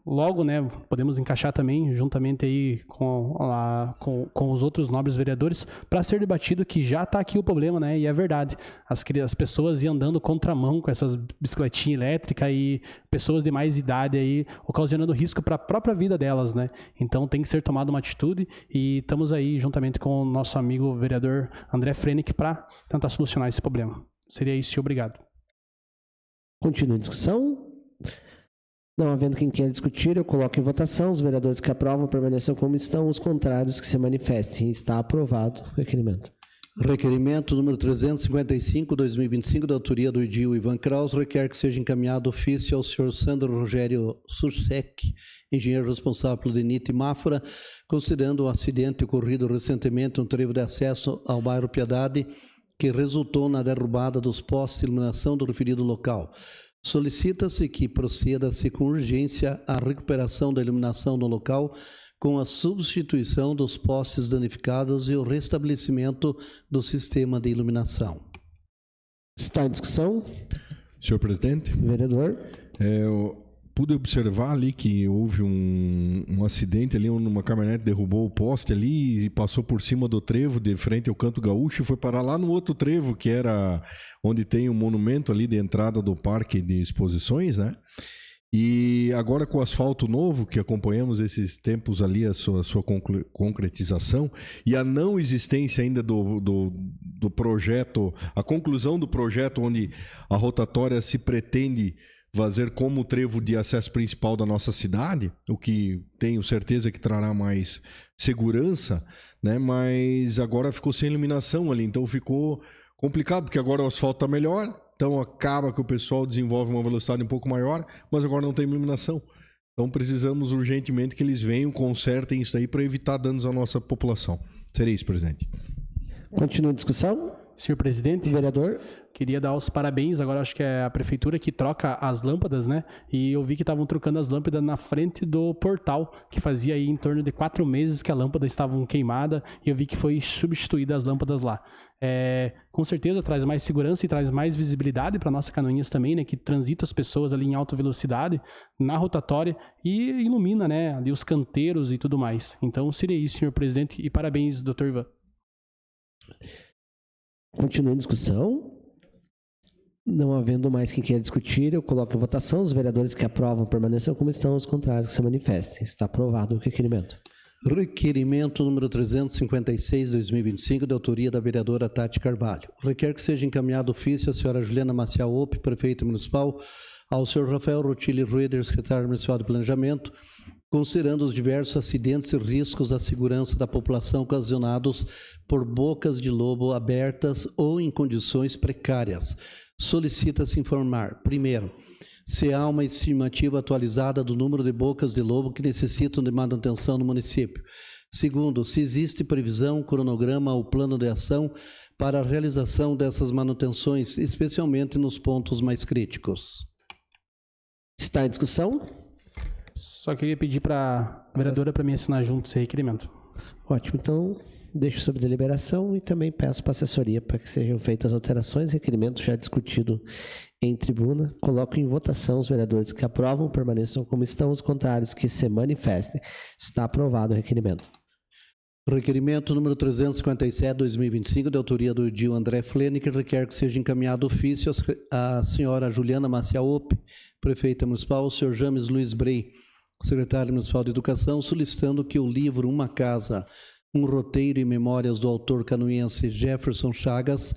Logo, né, podemos encaixar também, juntamente aí com os outros nobres vereadores, para ser debatido que já está aqui o problema, né, e é verdade. As pessoas iam andando contramão com essas bicicletinhas elétricas e pessoas de mais idade aí, ocasionando risco para a própria vida delas, né. Então tem que ser tomada uma atitude e estamos aí juntamente com o nosso amigo vereador André Frenick para tentar solucionar esse problema. Seria isso e obrigado. Continua a discussão. Não havendo quem queira discutir, eu coloco em votação. Os vereadores que aprovam permaneçam como estão, os contrários que se manifestem. Está aprovado o requerimento. Requerimento número 355/2025, da autoria do edil Ivan Kraus, requer que seja encaminhado ofício ao senhor Sandro Rogério Sursec, engenheiro responsável pelo DENIT Máfora, considerando o acidente ocorrido recentemente no trevo de acesso ao bairro Piedade, que resultou na derrubada dos postes de iluminação do referido local. Solicita-se que proceda-se com urgência a recuperação da iluminação no local, com a substituição dos postes danificados e o restabelecimento do sistema de iluminação. Está em discussão? Senhor presidente, Vereador. eu pude observar ali que houve um acidente ali, uma caminhonete derrubou o poste ali e passou por cima do trevo de frente ao Canto Gaúcho e foi parar lá no outro trevo, que era onde tem um monumento ali de entrada do parque de exposições, né? E agora com o asfalto novo, que acompanhamos esses tempos ali, a sua concretização, e a não existência ainda do projeto, a conclusão do projeto onde a rotatória se pretende fazer como o trevo de acesso principal da nossa cidade, o que tenho certeza que trará mais segurança, né? Mas agora ficou sem iluminação ali, então ficou complicado, porque agora o asfalto está melhor, então acaba que o pessoal desenvolve uma velocidade um pouco maior, mas agora não tem iluminação. Então precisamos urgentemente que eles venham, consertem isso aí para evitar danos à nossa população. Seria isso, presidente. Continua a discussão? Senhor presidente, Vereador. queria dar os parabéns. Agora acho que é a prefeitura que troca as lâmpadas, né? E eu vi que estavam trocando as lâmpadas na frente do portal, que fazia aí em torno de 4 meses que a lâmpada estava queimada, e eu vi que foi substituída as lâmpadas lá. Com certeza traz mais segurança e traz mais visibilidade para nossa Canoinhas também, né? Que transita as pessoas ali em alta velocidade na rotatória e ilumina, né? Ali os canteiros e tudo mais. Então seria isso, senhor presidente, e parabéns, doutor Ivan. Continua em discussão? Não havendo mais quem queira discutir, eu coloco em votação. Os vereadores que aprovam permaneçam como estão, os contrários que se manifestem. Está aprovado o requerimento. Requerimento número 356/2025, de autoria da vereadora Tati Carvalho. Requer que seja encaminhado ofício à senhora Juliana Maciel Opp, prefeita municipal, ao senhor Rafael Rutilli Rueder, secretário municipal de Planejamento, considerando os diversos acidentes e riscos à segurança da população ocasionados por bocas de lobo abertas ou em condições precárias. Solicita-se informar, primeiro, se há uma estimativa atualizada do número de bocas de lobo que necessitam de manutenção no município. Segundo, se existe previsão, cronograma ou plano de ação para a realização dessas manutenções, especialmente nos pontos mais críticos. Está em discussão? Só queria pedir para a vereadora para me assinar junto esse requerimento. Ótimo, então deixo sob deliberação e também peço para a assessoria para que sejam feitas alterações. Requerimento já discutido em tribuna. Coloco em votação. Os vereadores que aprovam permaneçam como estão, os contrários que se manifestem. Está aprovado o requerimento. Requerimento número 357/2025, de autoria do Edil André Flene, que requer que seja encaminhado ofício à senhora Juliana Maciel Opp, prefeita municipal, ao senhor James Luiz Brey, secretário municipal de Educação, solicitando que o livro Uma Casa, um roteiro e memórias do autor canoense Jefferson Chagas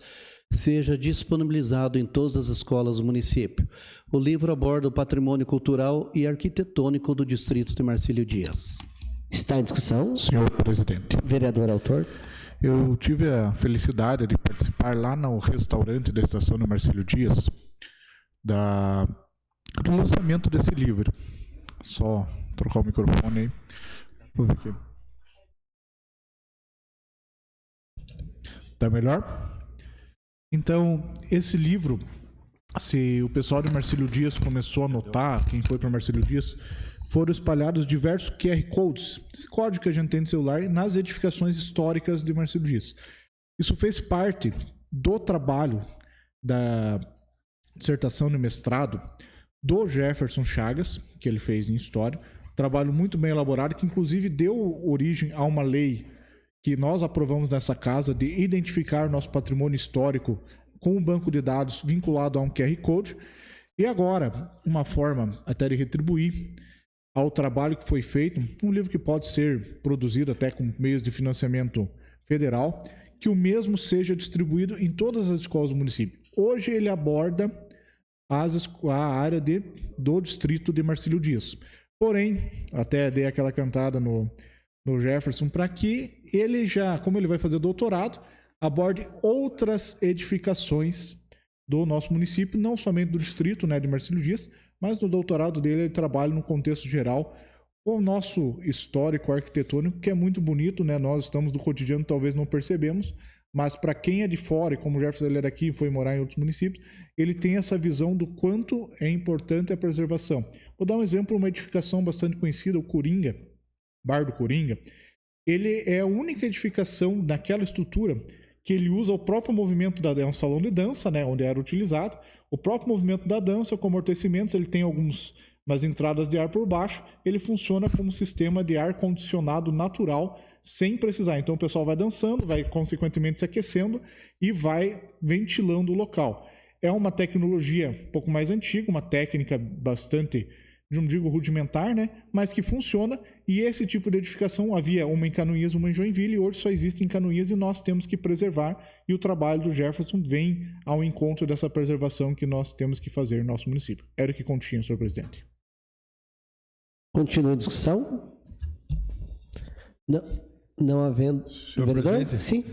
seja disponibilizado em todas as escolas do município. O livro aborda o patrimônio cultural e arquitetônico do distrito de Marcílio Dias. Está em discussão? Senhor presidente. Vereador autor. Eu tive a felicidade de participar lá no restaurante da estação de Marcílio Dias do lançamento desse livro. Só trocar o microfone aí. Vou ver aqui. Tá melhor? Então, esse livro, se o pessoal de Marcílio Dias começou a notar, quem foi para Marcílio Dias, foram espalhados diversos QR Codes, esse código que a gente tem no celular, nas edificações históricas de Marcílio Dias. Isso fez parte do trabalho da dissertação de mestrado do Jefferson Chagas, que ele fez em História, trabalho muito bem elaborado, que inclusive deu origem a uma lei que nós aprovamos nessa casa de identificar nosso patrimônio histórico com um banco de dados vinculado a um QR Code. E agora, uma forma até de retribuir ao trabalho que foi feito, um livro que pode ser produzido até com meios de financiamento federal, que o mesmo seja distribuído em todas as escolas do município. Hoje ele aborda a área do distrito de Marcílio Dias. Porém, até dei aquela cantada no Jefferson, para que ele já, como ele vai fazer doutorado, aborde outras edificações do nosso município, não somente do distrito, né, de Marcílio Dias, mas no doutorado dele ele trabalha no contexto geral, o nosso histórico arquitetônico, que é muito bonito, né? Nós estamos no cotidiano, talvez não percebemos, mas para quem é de fora, e como o Jefferson ele é daqui e foi morar em outros municípios, ele tem essa visão do quanto é importante a preservação. Vou dar um exemplo, uma edificação bastante conhecida, o Coringa, Bar do Coringa, ele é a única edificação naquela estrutura que ele usa o próprio movimento é um salão de dança, né, onde era utilizado, o próprio movimento da dança com amortecimentos, ele tem umas entradas de ar por baixo, ele funciona como sistema de ar condicionado natural, sem precisar. Então o pessoal vai dançando, vai consequentemente se aquecendo e vai ventilando o local. É uma tecnologia um pouco mais antiga, uma técnica bastante, não digo rudimentar, né? Mas que funciona, e esse tipo de edificação havia uma em Canoinhas, uma em Joinville, e hoje só existe em Canoinhas, e nós temos que preservar, e o trabalho do Jefferson vem ao encontro dessa preservação que nós temos que fazer no nosso município. Era o que continha, senhor presidente. Continua a discussão? Não havendo... Senhor vereador? presidente? Sim.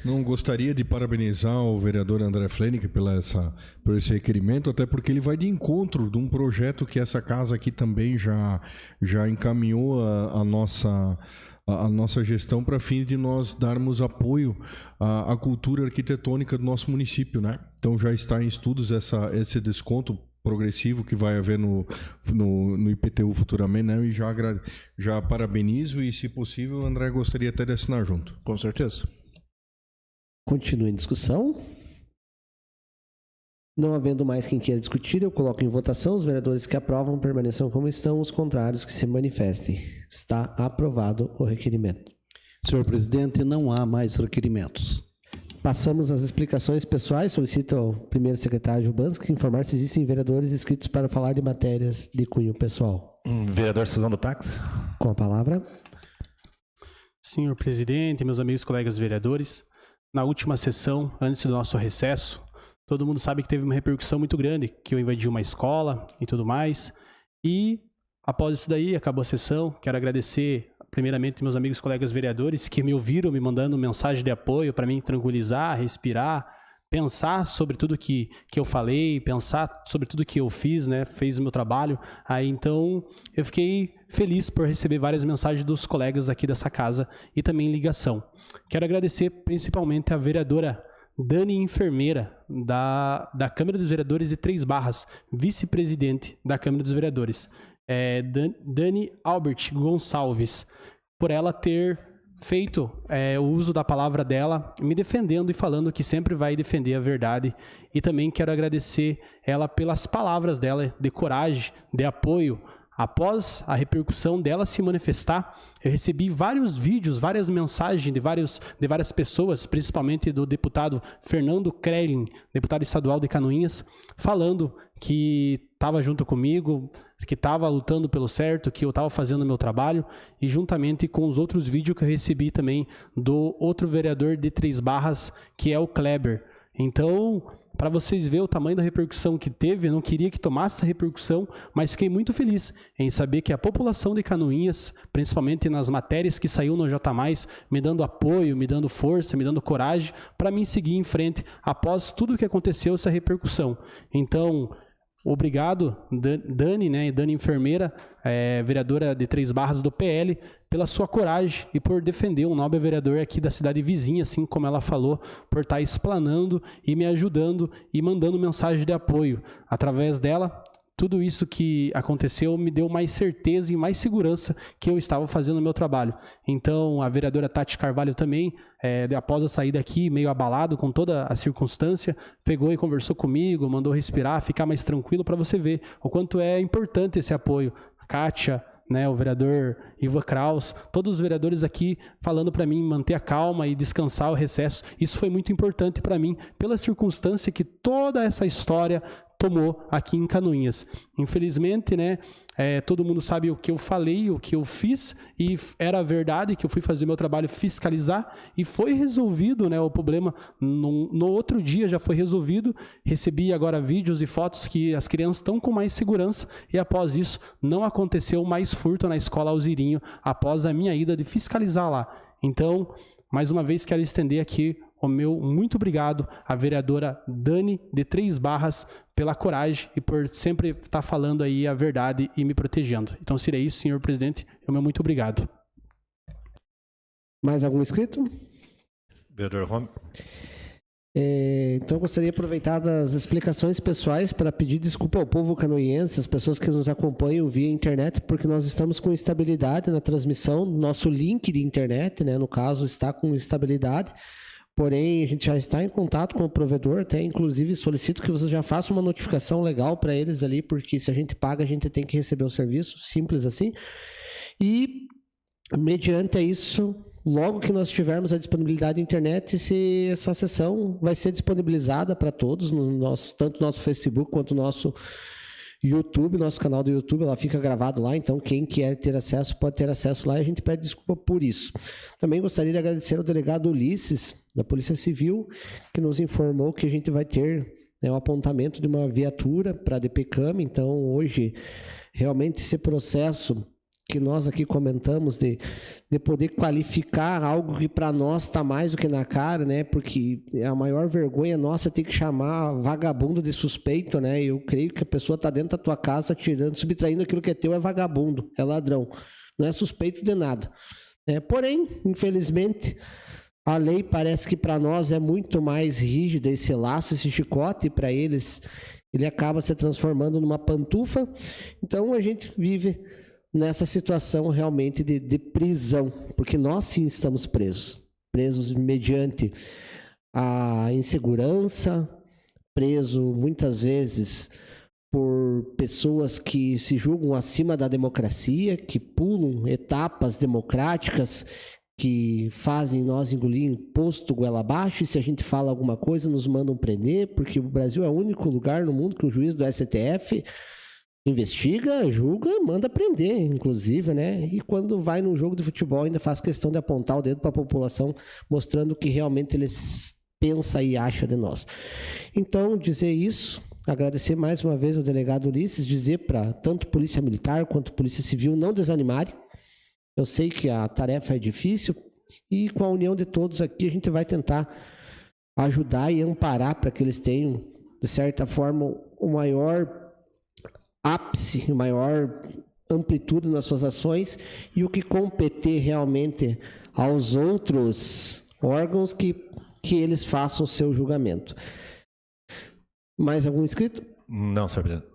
Não gostaria de parabenizar o vereador André Flenick por esse requerimento, até porque ele vai de encontro de um projeto que essa casa aqui também já encaminhou a nossa gestão para fins de nós darmos apoio à cultura arquitetônica do nosso município, né? Então já está em estudos esse desconto progressivo que vai haver no IPTU futuramente, né? E já parabenizo, e se possível, André gostaria até de assinar junto. Com certeza. Continua em discussão. Não havendo mais quem queira discutir, eu coloco em votação. Os vereadores que aprovam permaneçam como estão, os contrários que se manifestem. Está aprovado o requerimento. Senhor presidente, não há mais requerimentos. Passamos às explicações pessoais. Solicito ao primeiro secretário Jubanski informar se existem vereadores inscritos para falar de matérias de cunho pessoal. Vereador Suzano do Táxi. Com a palavra. Senhor presidente, meus amigos colegas vereadores, na última sessão, antes do nosso recesso, todo mundo sabe que teve uma repercussão muito grande, que eu invadi uma escola e tudo mais. E após isso daí, acabou a sessão. Quero agradecer primeiramente meus amigos colegas vereadores que me ouviram, me mandando mensagem de apoio para mim tranquilizar, respirar, pensar sobre tudo que eu falei, pensar sobre tudo que eu fiz, né? Fez o meu trabalho. Aí então eu fiquei feliz por receber várias mensagens dos colegas aqui dessa casa e também ligação. Quero agradecer principalmente a vereadora Dani Enfermeira, da Câmara dos Vereadores de Três Barras, vice-presidente da Câmara dos Vereadores. Dani Albert Gonçalves, por ela ter feito o uso da palavra dela, me defendendo e falando que sempre vai defender a verdade. E também quero agradecer ela pelas palavras dela de coragem, de apoio. Após a repercussão dela se manifestar, eu recebi vários vídeos, várias mensagens de várias pessoas, principalmente do deputado Fernando Krellin, deputado estadual de Canoinhas, falando que estava junto comigo, que estava lutando pelo certo, que eu estava fazendo o meu trabalho, e juntamente com os outros vídeos que eu recebi também do outro vereador de Três Barras, que é o Kleber. Então, para vocês verem o tamanho da repercussão que teve, eu não queria que tomasse essa repercussão, mas fiquei muito feliz em saber que a população de Canoinhas, principalmente nas matérias que saiu no J+, me dando apoio, me dando força, me dando coragem para mim seguir em frente após tudo o que aconteceu, essa repercussão. Então, obrigado, Dani, né, Dani Enfermeira, vereadora de Três Barras do PL, pela sua coragem e por defender um nobre vereador aqui da cidade vizinha, assim como ela falou, por estar explanando e me ajudando e mandando mensagem de apoio. Através dela, tudo isso que aconteceu me deu mais certeza e mais segurança que eu estava fazendo o meu trabalho. Então, a vereadora Tati Carvalho também, após eu sair daqui, meio abalado com toda a circunstância, pegou e conversou comigo, mandou respirar, ficar mais tranquilo, para você ver o quanto é importante esse apoio. Kátia, né, o vereador Ivan Kraus, todos os vereadores aqui falando para mim manter a calma e descansar o recesso. Isso foi muito importante para mim, pela circunstância que toda essa história tomou aqui em Canoinhas. Infelizmente, né, todo mundo sabe o que eu falei, o que eu fiz, e era verdade que eu fui fazer meu trabalho fiscalizar, e foi resolvido, né, o problema. No outro dia já foi resolvido. Recebi agora vídeos e fotos que as crianças estão com mais segurança, e após isso não aconteceu mais furto na escola Alzirinho, após a minha ida de fiscalizar lá. Então, mais uma vez quero estender aqui o meu muito obrigado à vereadora Dani de Três Barras pela coragem e por sempre estar falando aí a verdade e me protegendo. Então, seria isso, senhor presidente. O meu muito obrigado. Mais algum inscrito? Vereador Romer. Então, eu gostaria de aproveitar das explicações pessoais para pedir desculpa ao povo canoiense, as pessoas que nos acompanham via internet, porque nós estamos com instabilidade na transmissão. Nosso link de internet, né, no caso, está com instabilidade. Porém, a gente já está em contato com o provedor, até inclusive solicito que você já faça uma notificação legal para eles ali, porque se a gente paga, a gente tem que receber o serviço, simples assim. E, mediante isso, logo que nós tivermos a disponibilidade da internet, essa sessão vai ser disponibilizada para todos, tanto no nosso Facebook quanto no nosso YouTube, nosso canal do YouTube, ela fica gravada lá, então quem quer ter acesso pode ter acesso lá e a gente pede desculpa por isso. Também gostaria de agradecer ao delegado Ulisses, da Polícia Civil, que nos informou que a gente vai ter o apontamento de uma viatura para a DPCAM, então hoje realmente esse processo que nós aqui comentamos de poder qualificar algo que para nós está mais do que na cara, né? Porque a maior vergonha nossa é ter que chamar vagabundo de suspeito, né? Eu creio que a pessoa está dentro da tua casa tirando, subtraindo aquilo que é teu, é vagabundo, é ladrão, não é suspeito de nada. Porém, infelizmente, a lei parece que para nós é muito mais rígida, esse laço, esse chicote, e para eles ele acaba se transformando numa pantufa. Então a gente vive nessa situação realmente de prisão, porque nós sim estamos presos mediante a insegurança, preso muitas vezes por pessoas que se julgam acima da democracia, que pulam etapas democráticas, que fazem nós engolir imposto goela abaixo, e se a gente fala alguma coisa nos mandam prender, porque o Brasil é o único lugar no mundo que o juiz do STF investiga, julga, manda prender, inclusive, né? E quando vai num jogo de futebol ainda faz questão de apontar o dedo para a população, mostrando o que realmente eles pensam e acham de nós. Então, dizer isso, agradecer mais uma vez ao delegado Ulisses, dizer para tanto Polícia Militar quanto Polícia Civil não desanimarem. Eu sei que a tarefa é difícil e com a união de todos aqui a gente vai tentar ajudar e amparar para que eles tenham, de certa forma, o maior ápice, maior amplitude nas suas ações e o que competir realmente aos outros órgãos que eles façam o seu julgamento. Mais algum inscrito? Não, senhor presidente.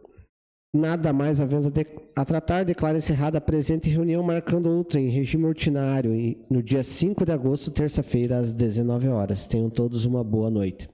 Nada mais havendo a tratar, declaro encerrada a presente reunião, marcando outra em regime ordinário no dia 5 de agosto, terça-feira, às 19 horas. Tenham todos uma boa noite.